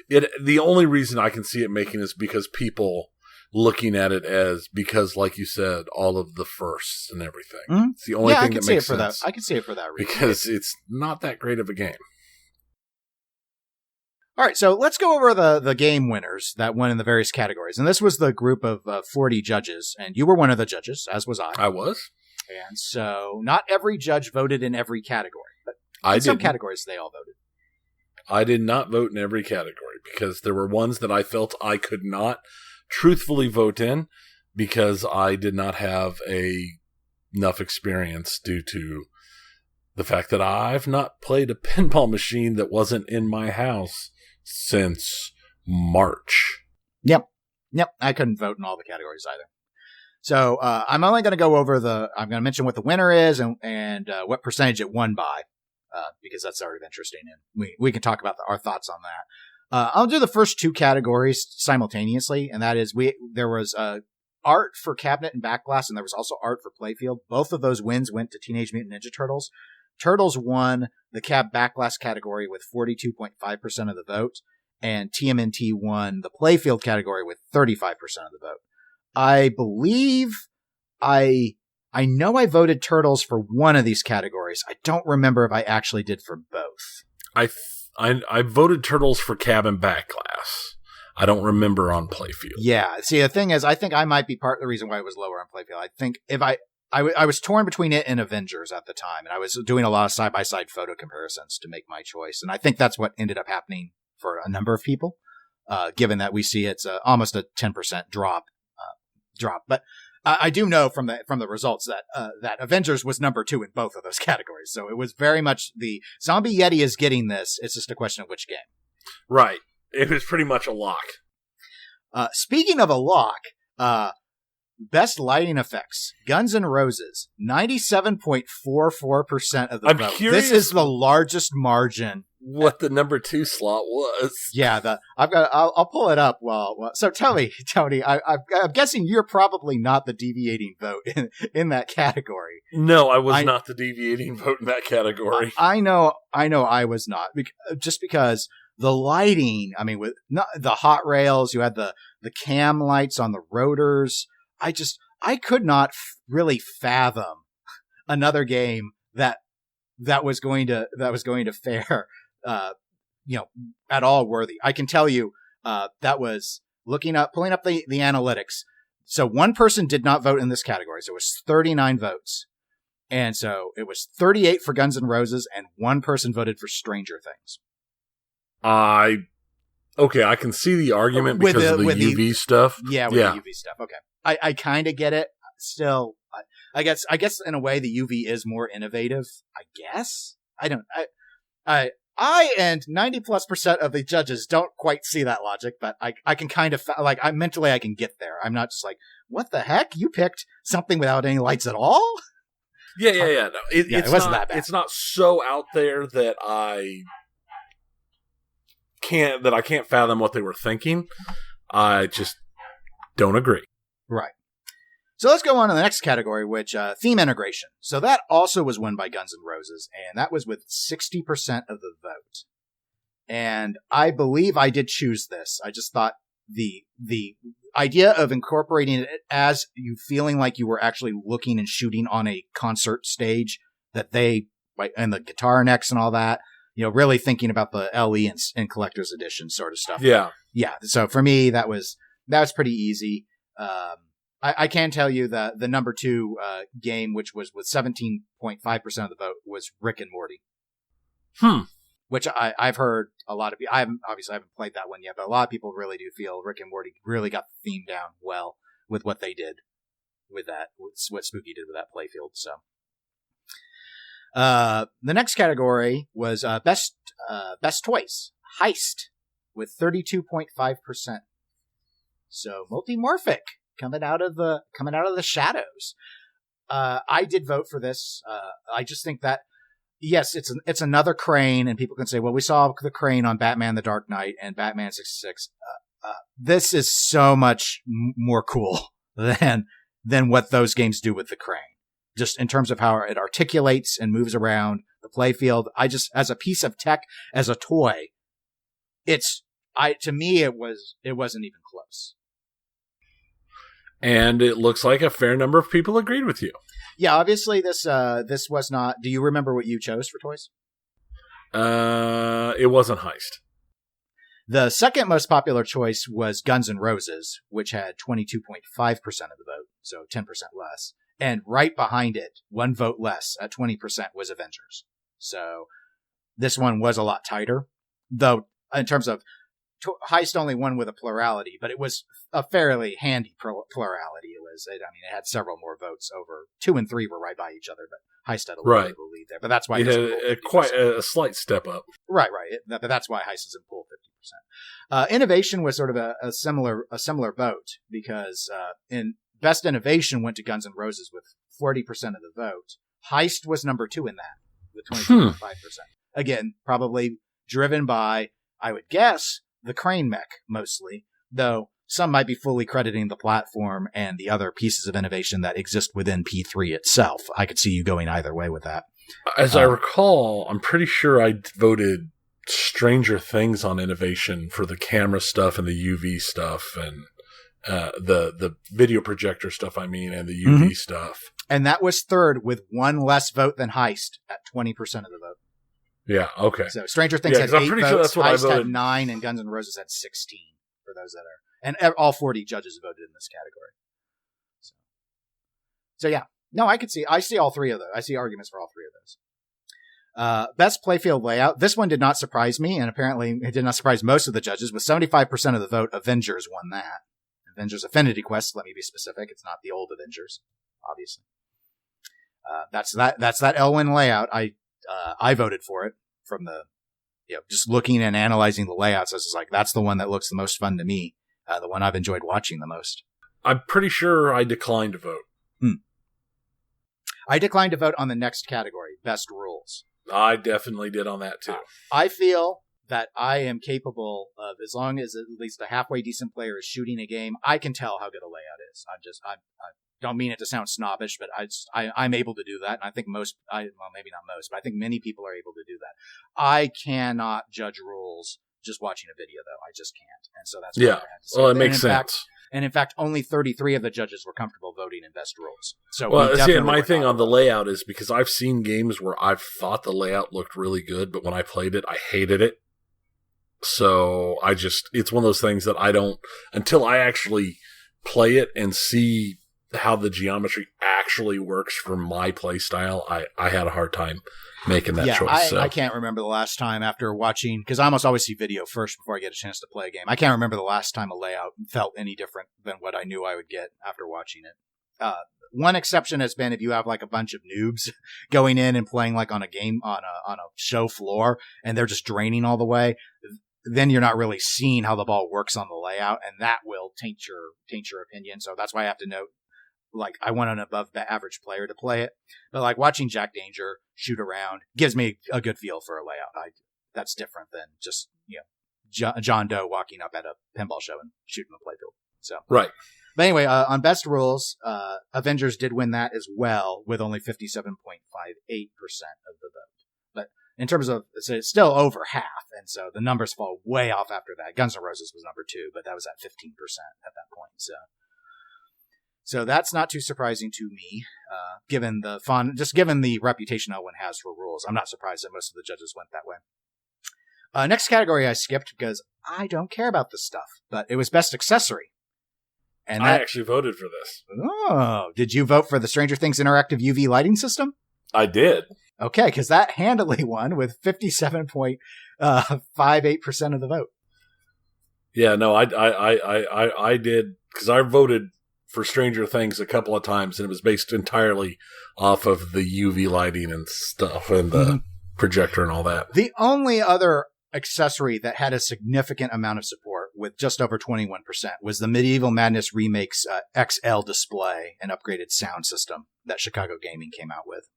The only reason I can see it making is because people... looking at it as, because like you said, all of the firsts and everything. Mm-hmm. It's the only thing that makes sense. I can see it for that reason. Because it's not that great of a game. All right, so let's go over the game winners that won in the various categories. And this was the group of 40 judges, and you were one of the judges, as was I. I was. And so not every judge voted in every category, but in some categories they all voted. I did not vote in every category because there were ones that I felt I could not truthfully vote in because I did not have enough experience due to the fact that I've not played a pinball machine that wasn't in my house since March. Yep. I couldn't vote in all the categories either. So I'm only going to go over I'm going to mention what the winner is and what percentage it won by because that's sort of interesting. And we can talk about our thoughts on that. I'll do the first two categories simultaneously, and that is there was art for cabinet and backglass, and there was also art for playfield. Both of those wins went to Teenage Mutant Ninja Turtles. Turtles won the backglass category with 42.5% of the vote, and TMNT won the playfield category with 35% of the vote. I believe I know I voted Turtles for one of these categories. I don't remember if I actually did for both. I voted Turtles for cab and backglass. I don't remember on playfield. Yeah. See, the thing is, I think I might be part of the reason why it was lower on playfield. I think if I was torn between it and Avengers at the time, and I was doing a lot of side-by-side photo comparisons to make my choice. And I think that's what ended up happening for a number of people, given that we see it's almost a 10% drop. But I do know from the results that Avengers was number 2 in both of those categories. So it was very much the Zombie Yeti is getting this. It's just a question of which game. Right. It was pretty much a lock. Speaking of a lock, Best lighting effects. Guns N Roses. 97.44% of the vote. Curious, this is the largest margin. What the number 2 slot was? Yeah, I'll pull it up. So tell me, Tony. I'm guessing you're probably not the deviating vote in that category. No, I was not the deviating vote in that category. I know, I was not. Just because the lighting. I mean, with the hot rails, you had the cam lights on the rotors. I could not really fathom another game that was going to fare. At all worthy. I can tell you that was pulling up the analytics. So one person did not vote in this category. So it was 39 votes. And so it was 38 for Guns N' Roses and one person voted for Stranger Things. I can see the argument because of the UV stuff. Yeah, the UV stuff. Okay. I kind of get it. Still, I guess in a way the UV is more innovative. I guess. I and 90+% of the judges don't quite see that logic, but I can kind of mentally I can get there. I'm not just like, what the heck? You picked something without any lights at all? Yeah. No, it wasn't that bad. It's not so out there that I can't fathom what they were thinking. I just don't agree. Right. So let's go on to the next category, which theme integration. So that also was won by Guns N' Roses, and that was with 60% of the vote. And I believe I did choose this. I just thought the idea of incorporating it as you feeling like you were actually looking and shooting on a concert stage, and the guitar necks and all that, really thinking about the LE and collector's edition sort of stuff. Yeah. Yeah. So for me, that was pretty easy. I can tell you that the number 2 game, which was with 17.5% of the vote, was Rick and Morty. Which I've heard a lot of people. I haven't played that one yet, but a lot of people really do feel Rick and Morty really got the theme down well with what they did with that, what Spooky did with that playfield. So, the next category was best toys, Heist, with 32.5%. So Multimorphic. Coming out of the shadows. I did vote for this. I just think that, yes, it's another crane, and people can say, well, we saw the crane on Batman the Dark Knight and Batman 66. This is so much more cool than what those games do with the crane. Just in terms of how it articulates and moves around the playfield. As a piece of tech, as a toy, to me, it wasn't even close. And it looks like a fair number of people agreed with you. Yeah, obviously this was not. Do you remember what you chose for toys? It wasn't Heist. The second most popular choice was Guns N' Roses, which had 22.5% of the vote, so 10% less. And right behind it, one vote less at 20% was Avengers. So this one was a lot tighter, though in terms of Heist only won with a plurality, but it was a fairly handy plurality. It had several more votes over 2 and 3 were right by each other, but Heist had a little bit of a lead there. But that's why it had quite a slight step up. Right. But that's why Heist is in pool 50%. Innovation was sort of a similar vote because in best innovation went to Guns N' Roses with 40% of the vote. Heist was number 2 in that with 22.5%. Again, probably driven by, I would guess, the crane mech mostly, though some might be fully crediting the platform and the other pieces of innovation that exist within P3 itself. I could see you going either way with that. As I recall, I'm pretty sure I voted Stranger Things on innovation for the camera stuff and the UV stuff and the video projector stuff, and the UV stuff. And that was third with one less vote than Heist at 20% of the vote. Yeah, okay. So Stranger Things had 8 votes, sure that's what Heist had 9, and Guns N' Roses had 16 for those that are. And all 40 judges voted in this category. So yeah. No, I see all 3 of those. I see arguments for all 3 of those. Best playfield layout. This one did not surprise me, and apparently it did not surprise most of the judges. With 75% of the vote, Avengers won that. Avengers Affinity Quest, let me be specific. It's not the old Avengers, obviously. That's that Elwyn layout. I voted for it from the, just looking and analyzing the layouts. I was just like, that's the one that looks the most fun to me. The one I've enjoyed watching the most. I'm pretty sure I declined to vote. I declined to vote on the next category, best rules. I definitely did on that too. I feel that I am capable of, as long as at least a halfway decent player is shooting a game, I can tell how good a layout is. I don't mean it to sound snobbish, but I'm able to do that. And I think maybe not most, but I think many people are able to do that. I cannot judge rules just watching a video, though. I just can't. And so that's what I had to say. Well, it makes sense. And in fact, only 33 of the judges were comfortable voting in best rules. So, my thing on the layout is because I've seen games where I've thought the layout looked really good, but when I played it, I hated it. So it's one of those things that I don't, until I actually play it and see how the geometry actually works for my play style, I had a hard time making that choice. I can't remember the last time after watching, because I almost always see video first before I get a chance to play a game. I can't remember the last time a layout felt any different than what I knew I would get after watching it. One exception has been if you have like a bunch of noobs going in and playing like on a game on a show floor and they're just draining all the way, then you're not really seeing how the ball works on the layout, and that will taint your opinion. So that's why I have to note, like, I want an above average player to play it, but like watching Jack Danger shoot around gives me a good feel for a layout. That's different than just, John Doe walking up at a pinball show and shooting the playfield. So right. But anyway, on best rules, Avengers did win that as well with only 57.58% of the vote. But in terms of, it's still over half, and so the numbers fall way off after that. Guns N' Roses was number 2, but that was at 15% at that point. So that's not too surprising to me, given the reputation Elwyn has for rules. I'm not surprised that most of the judges went that way. Next category I skipped because I don't care about this stuff, but it was best accessory. And I actually voted for this. Oh, did you vote for the Stranger Things interactive UV lighting system? I did. Okay, because that handily won with 57.58% of the vote. Yeah, no, I did, because I voted for Stranger Things a couple of times, and it was based entirely off of the UV lighting and stuff, and the projector and all that. The only other accessory that had a significant amount of support, with just over 21%, was the Medieval Madness Remake's XL display and upgraded sound system that Chicago Gaming came out with.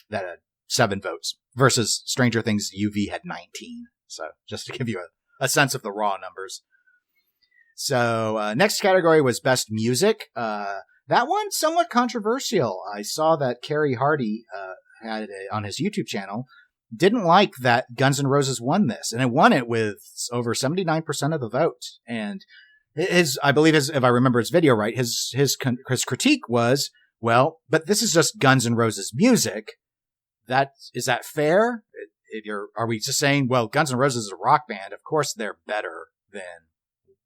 That had 7 votes, versus Stranger Things UV had 19. So just to give you a sense of the raw numbers. So next category was Best Music. That one somewhat controversial. I saw that Kerry Hardy had on his YouTube channel didn't like that Guns N' Roses won this, and it won it with over 79% of the vote. And I believe if I remember his video right, his critique was, well, but this is just Guns N' Roses music. Is that fair? Are we just saying, well, Guns N' Roses is a rock band, of course they're better than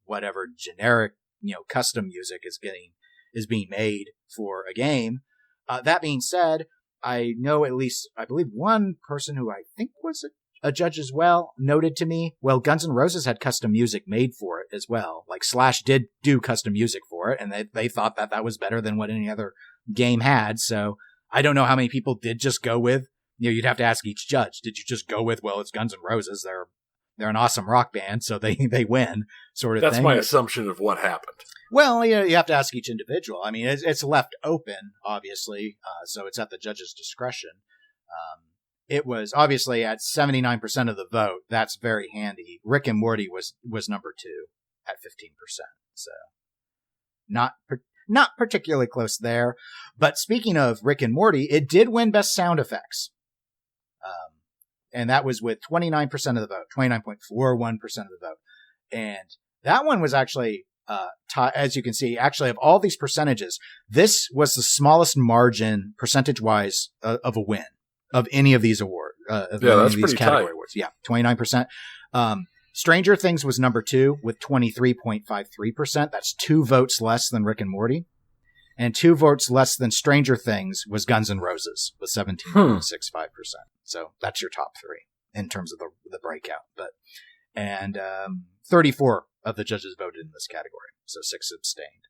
whatever generic, custom music is being made for a game. That being said, I know I believe one person who I think was a judge as well noted to me, well, Guns N' Roses had custom music made for it as well. Like Slash did do custom music for it, and they thought that was better than what any other game had. So I don't know how many people did just go with, you'd have to ask each judge, did you just go with, well, it's Guns N' Roses, they're an awesome rock band, so they win, sort of thing. That's my assumption of what happened. Well, you have to ask each individual. I mean, it's left open, obviously, so it's at the judge's discretion. It was obviously at 79% of the vote. That's very handy. Rick and Morty was number 2 at 15%. So not particularly close there. But speaking of Rick and Morty, it did win Best Sound Effects. And that was with 29% of the vote, 29.41% of the vote. And that one was actually, as you can see, actually of all these percentages, this was the smallest margin percentage-wise of a win of any of these awards. That's pretty tight. Awards. Yeah, 29%. Stranger Things was number 2 with 23.53%. That's 2 votes less than Rick and Morty. And 2 votes less than Stranger Things was Guns N' Roses with 17.65%. So that's your top 3 in terms of the breakout. And 34 of the judges voted in this category, so 6 abstained.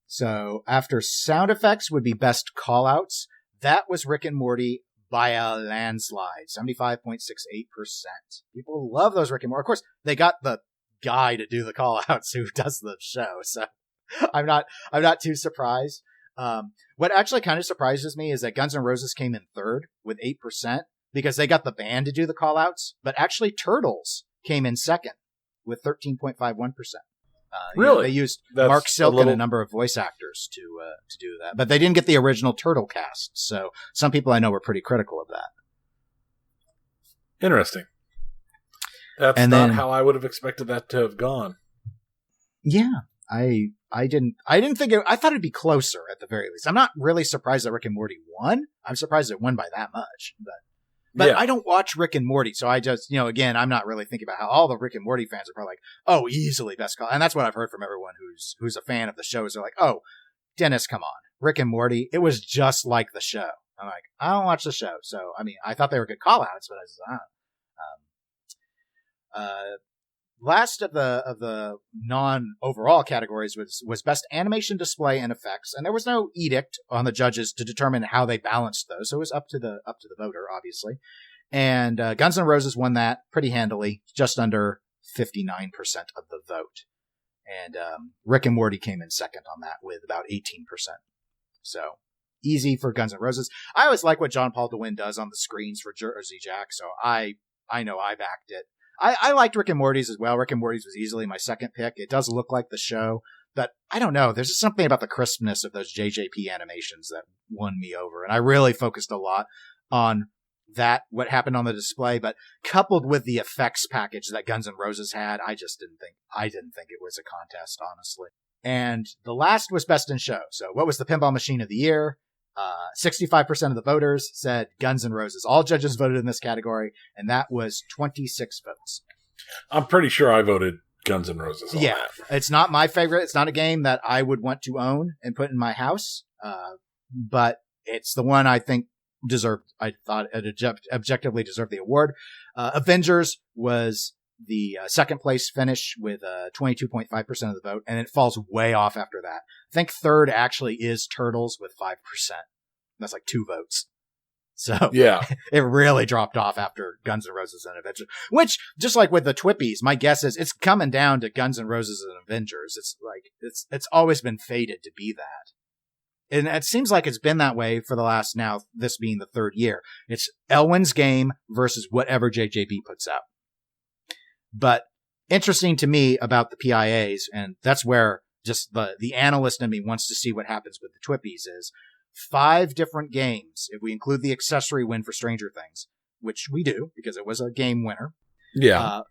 So after sound effects would be best callouts. That was Rick and Morty by a landslide, 75.68%. People love those Rick and Morty. Of course, they got the guy to do the call outs who does the show. So I'm not too surprised. What actually kind of surprises me is that Guns N' Roses came in third with 8% because they got the band to do the call outs, but actually Turtles came in second with 13.51%. Really? They used That's Mark Silk and a number of voice actors to do that, but they didn't get the original Turtle cast. So some people I know were pretty critical of that. Interesting. That's not how I would have expected that to have gone. Yeah, I didn't think I thought it'd be closer at the very least. I'm not really surprised that Rick and Morty won. I'm surprised it won by that much, but yeah. I don't watch Rick and Morty, so I just, again, I'm not really thinking about how all the Rick and Morty fans are probably like, oh, easily best call. And that's what I've heard from everyone who's a fan of the show is they're like, oh, Dennis, come on. Rick and Morty, it was just like the show. I'm like, I don't watch the show. So, I mean, I thought they were good call outs, but I was last of the non-overall categories was best animation, display, and effects, and there was no edict on the judges to determine how they balanced those, so it was up to the voter, obviously. And Guns N' Roses won that pretty handily, just under 59% of the vote. And Rick and Morty came in second on that with about 18%. So easy for Guns N' Roses. I always like what John Paul DeWin does on the screens for Jersey Jack, so I know I backed it. I liked Rick and Morty's as well. Rick and Morty's was easily my second pick. It does look like the show, but I don't know. There's just something about the crispness of those JJP animations that won me over. And I really focused a lot on that, what happened on the display, but coupled with the effects package that Guns N' Roses had, I didn't think it was a contest, honestly. And the last was Best in Show. So what was the pinball machine of the year? 65% of the voters said Guns N' Roses. All judges voted in this category, and that was 26 votes. I'm pretty sure I voted Guns N' Roses. Yeah, it's not my favorite. It's not a game that I would want to own and put in my house, but it's the one I think I thought it objectively deserved the award. Avengers was the second place finish with 22.5% of the vote, and it falls way off after that. I think third actually is Turtles with 5%. That's like 2 votes. So yeah, it really dropped off after Guns N' Roses and Avengers, which, just like with the Twippies, my guess is it's coming down to Guns N' Roses and Avengers. It's like, it's always been fated to be that. And it seems like it's been that way for the last, now this being the third year. It's Elwyn's game versus whatever JJP puts out. But interesting to me about the PIAs, and that's where just the analyst in me wants to see what happens with the Twippies, is 5 different games, if we include the accessory win for Stranger Things, which we do because it was a game winner. Yeah.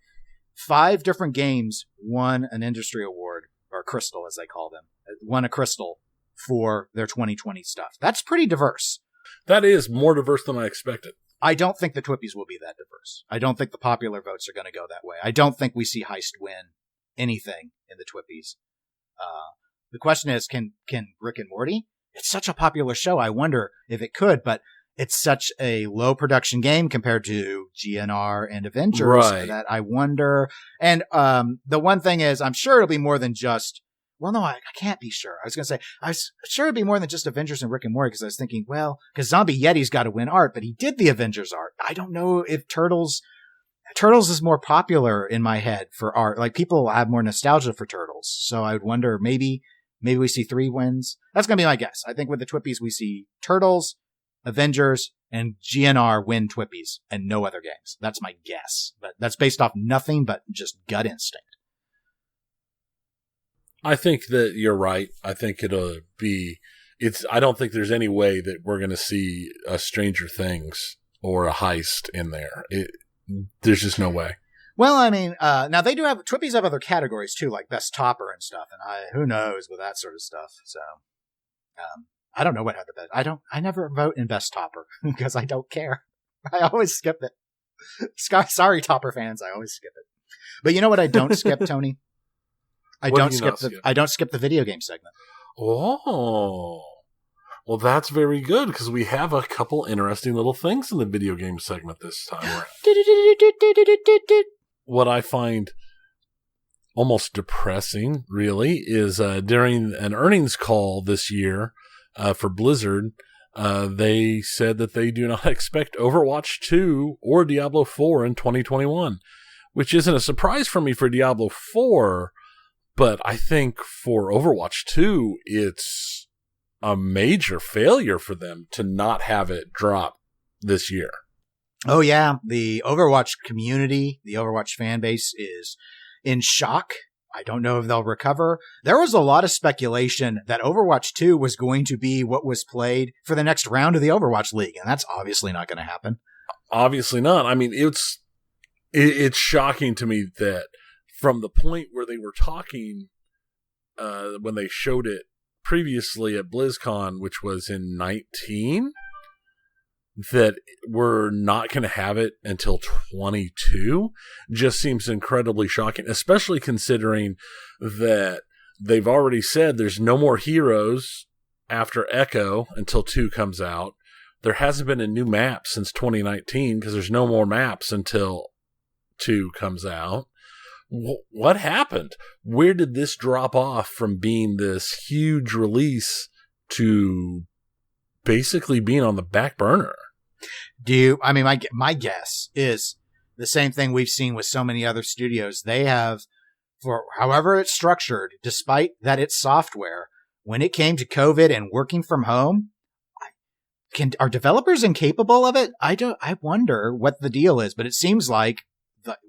5 different games won an industry award, or Crystal as they call them, won a Crystal for their 2020 stuff. That's pretty diverse. That is more diverse than I expected. I don't think the Twippies will be that diverse. I don't think the popular votes are going to go that way. I don't think we see Heist win anything in the Twippies. The question is, can Rick and Morty? It's such a popular show. I wonder if it could, but it's such a low production game compared to GNR and Avengers that I wonder. And the one thing is, I'm sure it'll be more than just, well, no, I can't be sure. I was going to say, I was sure it'd be more than just Avengers and Rick and Morty, because I was thinking, well, because Zombie Yeti's got to win art, but he did the Avengers art. I don't know if Turtles is more popular in my head for art. Like, people have more nostalgia for Turtles. So I would wonder, maybe we see 3 wins. That's going to be my guess. I think with the Twippies, we see Turtles, Avengers, and GNR win Twippies and no other games. That's my guess. But that's based off nothing but just gut instinct. I think that you're right. I think I don't think there's any way that we're going to see a Stranger Things or a Heist in there. There's just no way. Well, I mean, now they do have, Twippies have other categories too, like Best Topper and stuff, and who knows with that sort of stuff. So, I don't know what had the best. I never vote in Best Topper because I don't care. I always skip it. Sorry, Topper fans, I always skip it. But you know what I don't skip, Tony? I don't skip the video game segment. Oh, well, that's very good, because we have a couple interesting little things in the video game segment this time. What I find almost depressing, really, is during an earnings call this year for Blizzard, they said that they do not expect Overwatch 2 or Diablo 4 in 2021. which isn't a surprise for me for Diablo 4, but I think for Overwatch 2, it's a major failure for them to not have it drop this year. Oh, yeah. The Overwatch community, the Overwatch fan base is in shock. I don't know if they'll recover. There was a lot of speculation that Overwatch 2 was going to be what was played for the next round of the Overwatch League, and that's obviously not going to happen. Obviously not. I mean, it's shocking to me that from the point where they were talking when they showed it previously at BlizzCon, which was in 19, that we're not going to have it until 22 just seems incredibly shocking, especially considering that they've already said there's no more heroes after Echo until 2 comes out. There hasn't been a new map since 2019 because there's no more maps until 2 comes out. What happened? Where did this drop off from being this huge release to basically being on the back burner? My guess is the same thing we've seen with so many other studios. They have, for however it's structured, despite that it's software, when it came to COVID and working from home, are developers incapable of it? I wonder what the deal is, but it seems like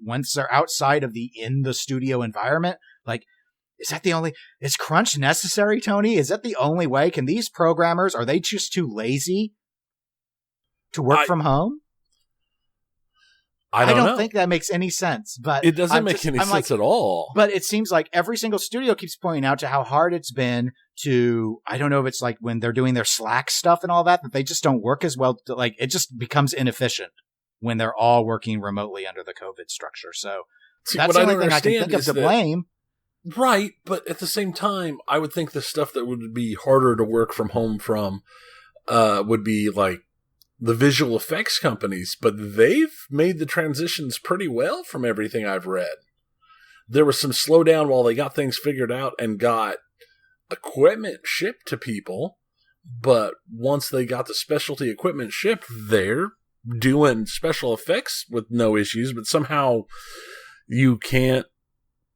once they're outside of in the studio environment, like, is crunch necessary, Tony? Is that the only way? Can these programmers, are they just too lazy to work from home? I don't know. think that makes any sense, but it doesn't make any sense at all. But it seems like every single studio keeps pointing out to how hard it's been to, I don't know if it's like when they're doing their Slack stuff and all that they just don't work as well. Like, it just becomes inefficient when they're all working remotely under the COVID structure. So that's the only thing I can think of to blame. Right, but at the same time, I would think the stuff that would be harder to work from home from would be like the visual effects companies, but they've made the transitions pretty well from everything I've read. There was some slowdown while they got things figured out and got equipment shipped to people, but once they got the specialty equipment shipped, they're doing special effects with no issues, but somehow you can't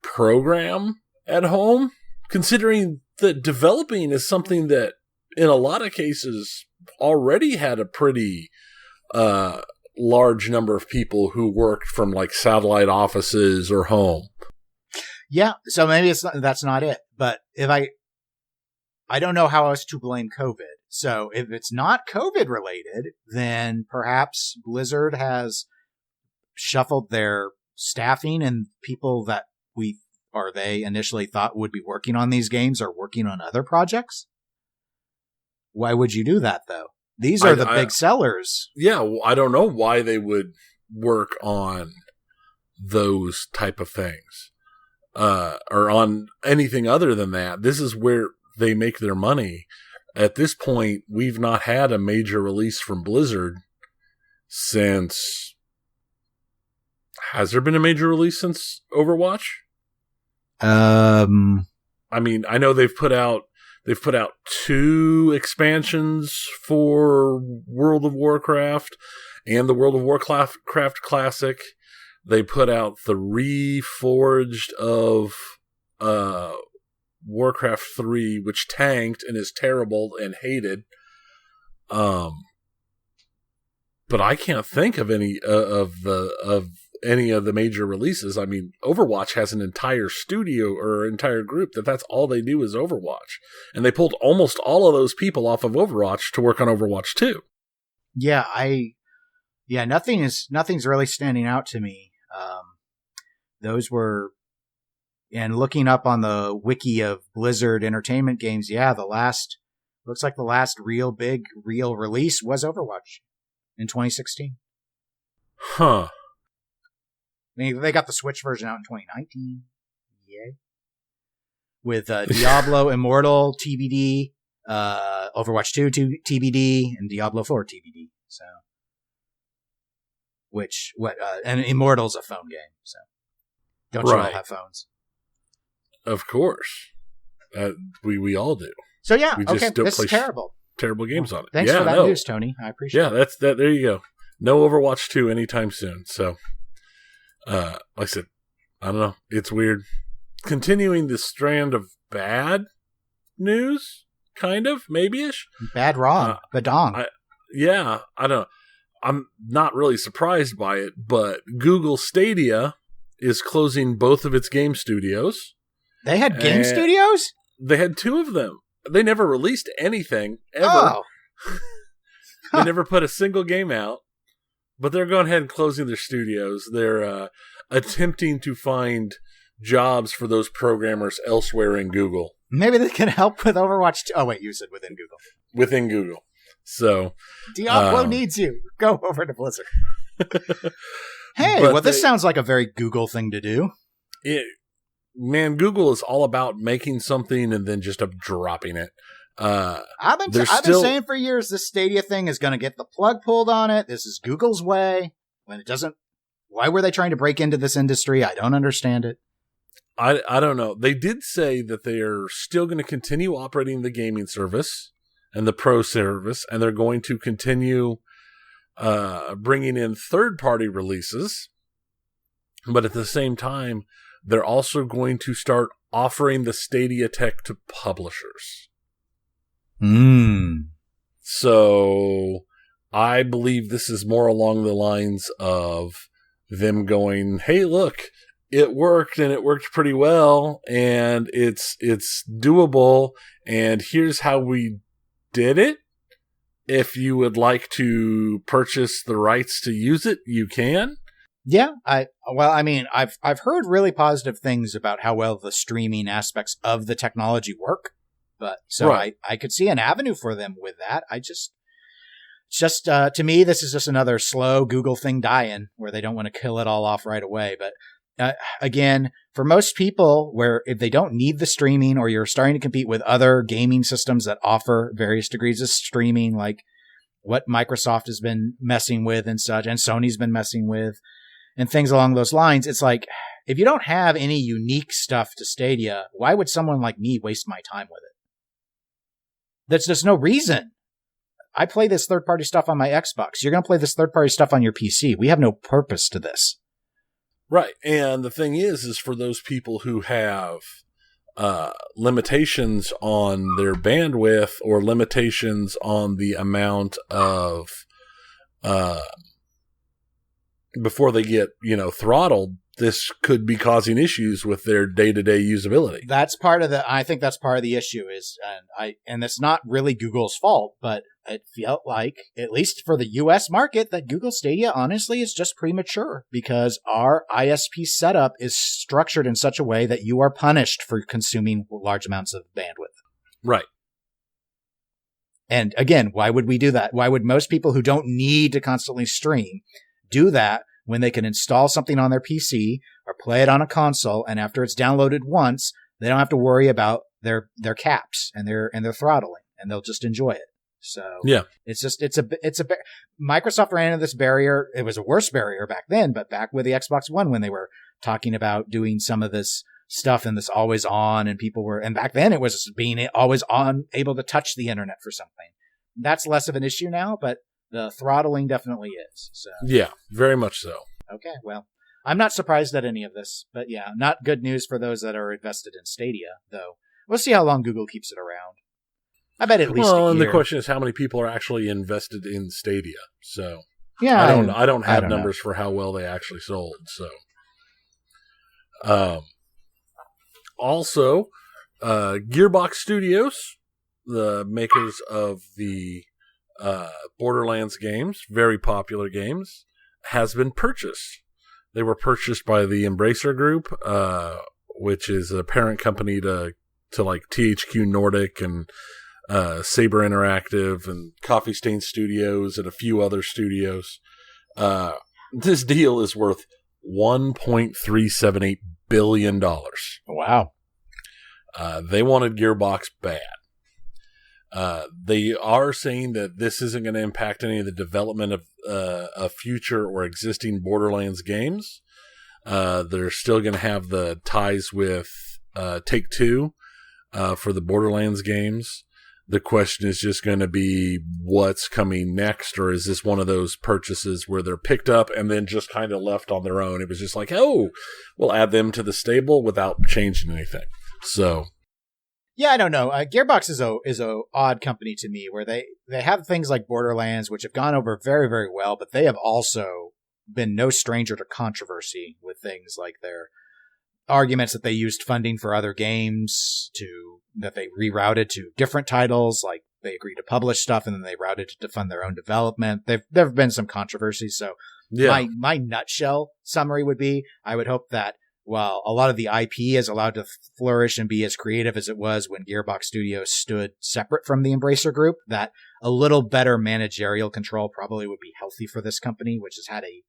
program at home, considering that developing is something that in a lot of cases already had a pretty large number of people who worked from like satellite offices or home. Yeah, so maybe that's not it. But if I don't know how else to blame COVID. So if it's not COVID related, then perhaps Blizzard has shuffled their staffing and people that they initially thought would be working on these games are working on other projects. Why would you do that, though? These are the big sellers. Yeah, well, I don't know why they would work on those type of things or on anything other than that. This is where they make their money. At this point, we've not had a major release from Blizzard since... Has there been a major release since Overwatch? I mean, I know they've put out 2 expansions for World of Warcraft and the World of Warcraft Classic. They put out the Reforged of Warcraft 3, which tanked and is terrible and hated. But I can't think of any of any of the major releases. I mean, Overwatch has an entire studio or entire group that's all they do is Overwatch. And they pulled almost all of those people off of Overwatch to work on Overwatch 2. Yeah, nothing's really standing out to me. Those were, and looking up on the wiki of Blizzard Entertainment games, looks like the last real release was Overwatch in 2016. Huh. I mean, they got the Switch version out in 2019. Yay. With Diablo Immortal TBD, Overwatch 2 TBD, and Diablo 4 TBD. So, and Immortal's a phone game. So, don't you all have phones? Of course. We all do. So, yeah, we just this is terrible. Terrible games on it. Thanks for that news, Tony. I appreciate it. Yeah, that's that. There you go. No Overwatch 2 anytime soon. So, like I said, I don't know. It's weird. Continuing the strand of bad news, kind of, maybe-ish. Bad wrong. Badong. I don't know. I'm not really surprised by it, but Google Stadia is closing both of its game studios. They had game studios? They had 2 of them. They never released anything, ever. Oh. They never put a single game out, but they're going ahead and closing their studios. They're attempting to find jobs for those programmers elsewhere in Google. Maybe they can help with Overwatch. Oh, wait, you said within Google. Within Google. So Diablo needs you. Go over to Blizzard. Hey, well, this sounds like a very Google thing to do. Man, Google is all about making something and then just dropping it. I've been saying for years this Stadia thing is going to get the plug pulled on it. This is Google's way. When it doesn't, why were they trying to break into this industry? I don't understand it. I don't know. They did say that they are still going to continue operating the gaming service and the pro service, and they're going to continue bringing in third-party releases. But at the same time, they're also going to start offering the Stadia tech to publishers. So I believe this is more along the lines of them going, hey, look, it worked and it worked pretty well and it's doable and here's how we did it. If you would like to purchase the rights to use it, you can. Yeah, I've heard really positive things about how well the streaming aspects of the technology work. But so right. I could see an avenue for them with that. To me, this is just another slow Google thing dying where they don't want to kill it all off right away. But again, for most people, where if they don't need the streaming or you're starting to compete with other gaming systems that offer various degrees of streaming, like what Microsoft has been messing with and such, and Sony's been messing with, and things along those lines, it's like, if you don't have any unique stuff to Stadia, why would someone like me waste my time with it? There's just no reason. I play this third-party stuff on my Xbox. You're going to play this third-party stuff on your PC. We have no purpose to this. Right. And the thing is for those people who have limitations on their bandwidth or limitations on the amount of before they get, throttled, this could be causing issues with their day-to-day usability. I think that's part of the issue and it's not really Google's fault, but it felt like, at least for the US market, that Google Stadia honestly is just premature because our ISP setup is structured in such a way that you are punished for consuming large amounts of bandwidth. Right. And again, why would we do that? Why would most people who don't need to constantly stream do that when they can install something on their PC or play it on a console, and after it's downloaded once, they don't have to worry about their caps and their throttling, and they'll just enjoy it. So yeah, Microsoft ran into this barrier. It was a worse barrier back then, but back with the Xbox One, when they were talking about doing some of this stuff and this always on, and back then it was being always on, able to touch the internet for something. That's less of an issue now, but the throttling definitely is. So yeah, very much so. Okay, well, I'm not surprised at any of this, but yeah, not good news for those that are invested in Stadia, though. We'll see how long Google keeps it around. I bet at least a year. And the question is how many people are actually invested in Stadia. So yeah, I don't have numbers for how well they actually sold. So also, Gearbox Studios, the makers of the Borderlands games, very popular games, has been purchased. They were purchased by the Embracer Group, which is a parent company to like THQ Nordic and Saber Interactive and Coffee Stain Studios and a few other studios. This deal is worth $1.378 billion. Wow. They wanted Gearbox bad. They are saying that this isn't going to impact any of the development of future or existing Borderlands games. They're still going to have the ties with Take-Two for the Borderlands games. The question is just going to be what's coming next, or is this one of those purchases where they're picked up and then just kind of left on their own? It was just like, oh, we'll add them to the stable without changing anything. So, yeah, I don't know. Gearbox is a odd company to me, where they have things like Borderlands, which have gone over very, very well, but they have also been no stranger to controversy with things like their arguments that they used funding for other games that they rerouted to different titles, like they agreed to publish stuff and then they routed it to fund their own development. There have been some controversies. So my nutshell summary would be, I would hope that while a lot of the IP is allowed to flourish and be as creative as it was when Gearbox Studios stood separate from the Embracer Group, that a little better managerial control probably would be healthy for this company, which has had a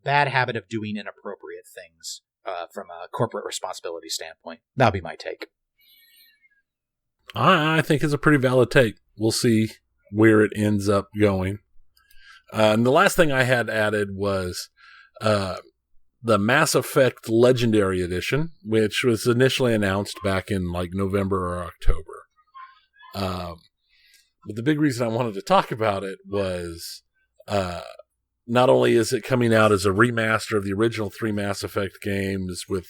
bad habit of doing inappropriate things from a corporate responsibility standpoint. That would be my take. I think it's a pretty valid take. We'll see where it ends up going. And the last thing I had added was the Mass Effect Legendary Edition, which was initially announced back in like November or October. But the big reason I wanted to talk about it was not only is it coming out as a remaster of the original 3 Mass Effect games with,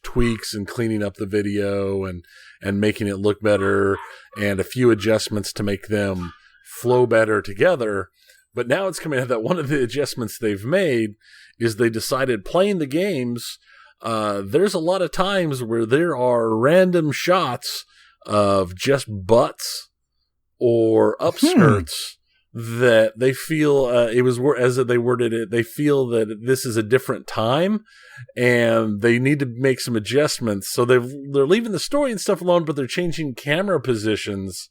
tweaks and cleaning up the video and making it look better and a few adjustments to make them flow better together. But now it's coming out that one of the adjustments they've made is they decided playing the games, there's a lot of times where there are random shots of just butts or upskirts that they feel, as they worded it, they feel that this is a different time and they need to make some adjustments. So they're leaving the story and stuff alone, but they're changing camera positions.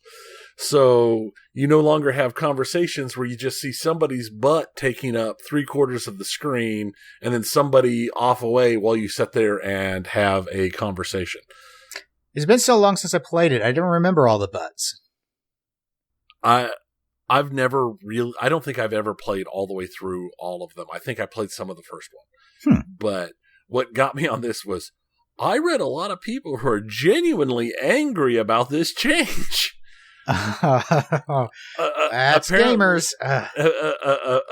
So you no longer have conversations where you just see somebody's butt taking up 3/4 of the screen and then somebody off away while you sit there and have a conversation. It's been so long since I played it. I don't remember all the butts. I've never really, I don't think I've ever played all the way through all of them. I think I played some of the first one. But what got me on this was I read a lot of people who are genuinely angry about this change. That's gamers.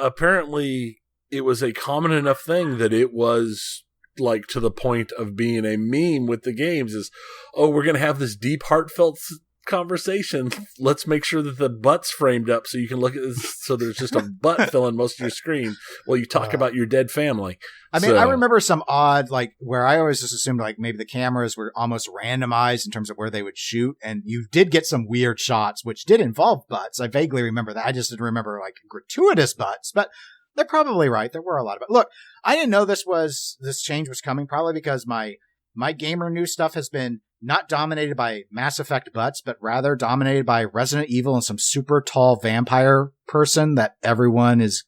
Apparently, it was a common enough thing that it was like to the point of being a meme with the games is, oh, we're going to have this deep, heartfelt conversation. Let's make sure that the butt's framed up so you can look at this. So there's just a butt filling most of your screen while you talk about your dead family. I mean, I remember some odd, like, where I always just assumed, like, maybe the cameras were almost randomized in terms of where they would shoot. And you did get some weird shots, which did involve butts. I vaguely remember that. I just didn't remember, like, gratuitous butts. But they're probably right. There were a lot of butts. Look, I didn't know this change was coming, probably because my gamer news stuff has been not dominated by Mass Effect butts, but rather dominated by Resident Evil and some super tall vampire person that everyone is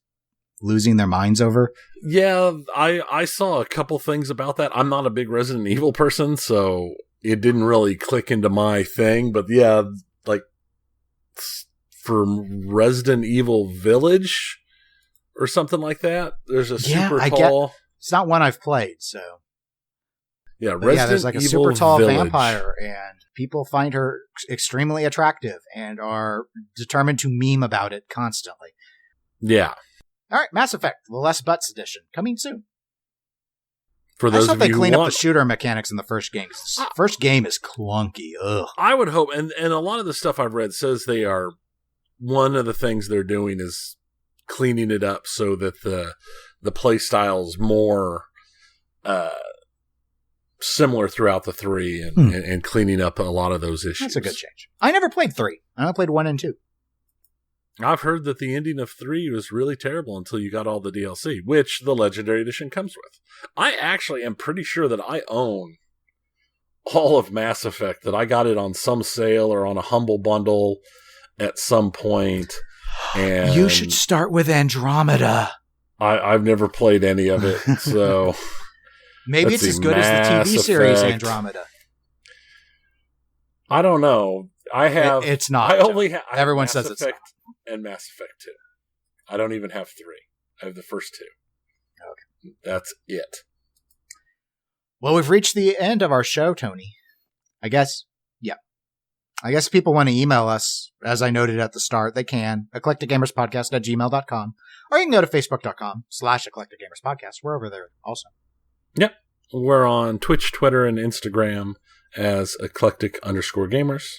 losing their minds over. Yeah, I saw a couple things about that. I'm not a big Resident Evil person, so it didn't really click into my thing. But yeah, like for Resident Evil Village or something like that, there's a super tall... It's not one I've played, so... Yeah, there's like a Evil super tall Village. vampire, and people find her extremely attractive and are determined to meme about it constantly. Yeah. All right, Mass Effect, the Less Butts edition, coming soon. For those I hope of they you clean who up the shooter mechanics in the first game. The first game is clunky. Ugh. I would hope, and a lot of the stuff I've read says they are, one of the things they're doing is cleaning it up so that the play style's more similar throughout the 3 and cleaning up a lot of those issues. That's a good change. I never played 3. I only played 1 and 2. I've heard that the ending of 3 was really terrible until you got all the DLC, which the Legendary Edition comes with. I actually am pretty sure that I own all of Mass Effect, that I got it on some sale or on a Humble Bundle at some point. And you should start with Andromeda. I've never played any of it, so... Maybe it's as good as the TV series Andromeda. I don't know. I have. It's not. I only have. Everyone Mass says Effect it's not. and Mass Effect 2. I don't even have 3. I have the first 2. Okay, that's it. Well, we've reached the end of our show, Tony. I guess. Yeah. I guess if people want to email us, as I noted at the start, they can. eclecticgamerspodcast@gmail.com. Or you can go to facebook.com/eclecticgamerspodcast. We're over there also. Yep. We're on Twitch, Twitter, and Instagram as eclectic_gamers.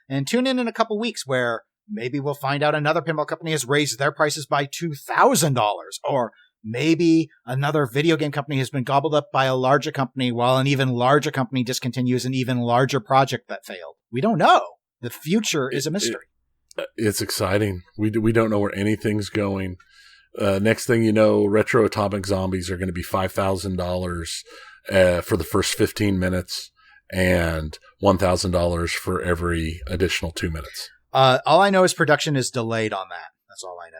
And tune in a couple weeks where maybe we'll find out another pinball company has raised their prices by $2,000. Or maybe another video game company has been gobbled up by a larger company while an even larger company discontinues an even larger project that failed. We don't know. The future is a mystery. It's exciting. We don't know where anything's going. Next thing you know, Retro Atomic Zombies are going to be $5,000 for the first 15 minutes and $1,000 for every additional 2 minutes. All I know is production is delayed on that. That's all I know.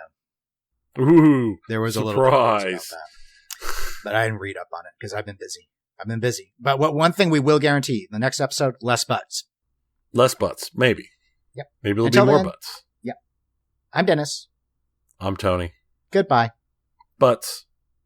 Ooh, there was surprise. A little about that, but I didn't read up on it because I've been busy. But one thing we will guarantee: the next episode, less butts. Less butts, maybe. Yep. Maybe there'll be more butts. Yep. I'm Dennis. I'm Tony. Goodbye. Butts.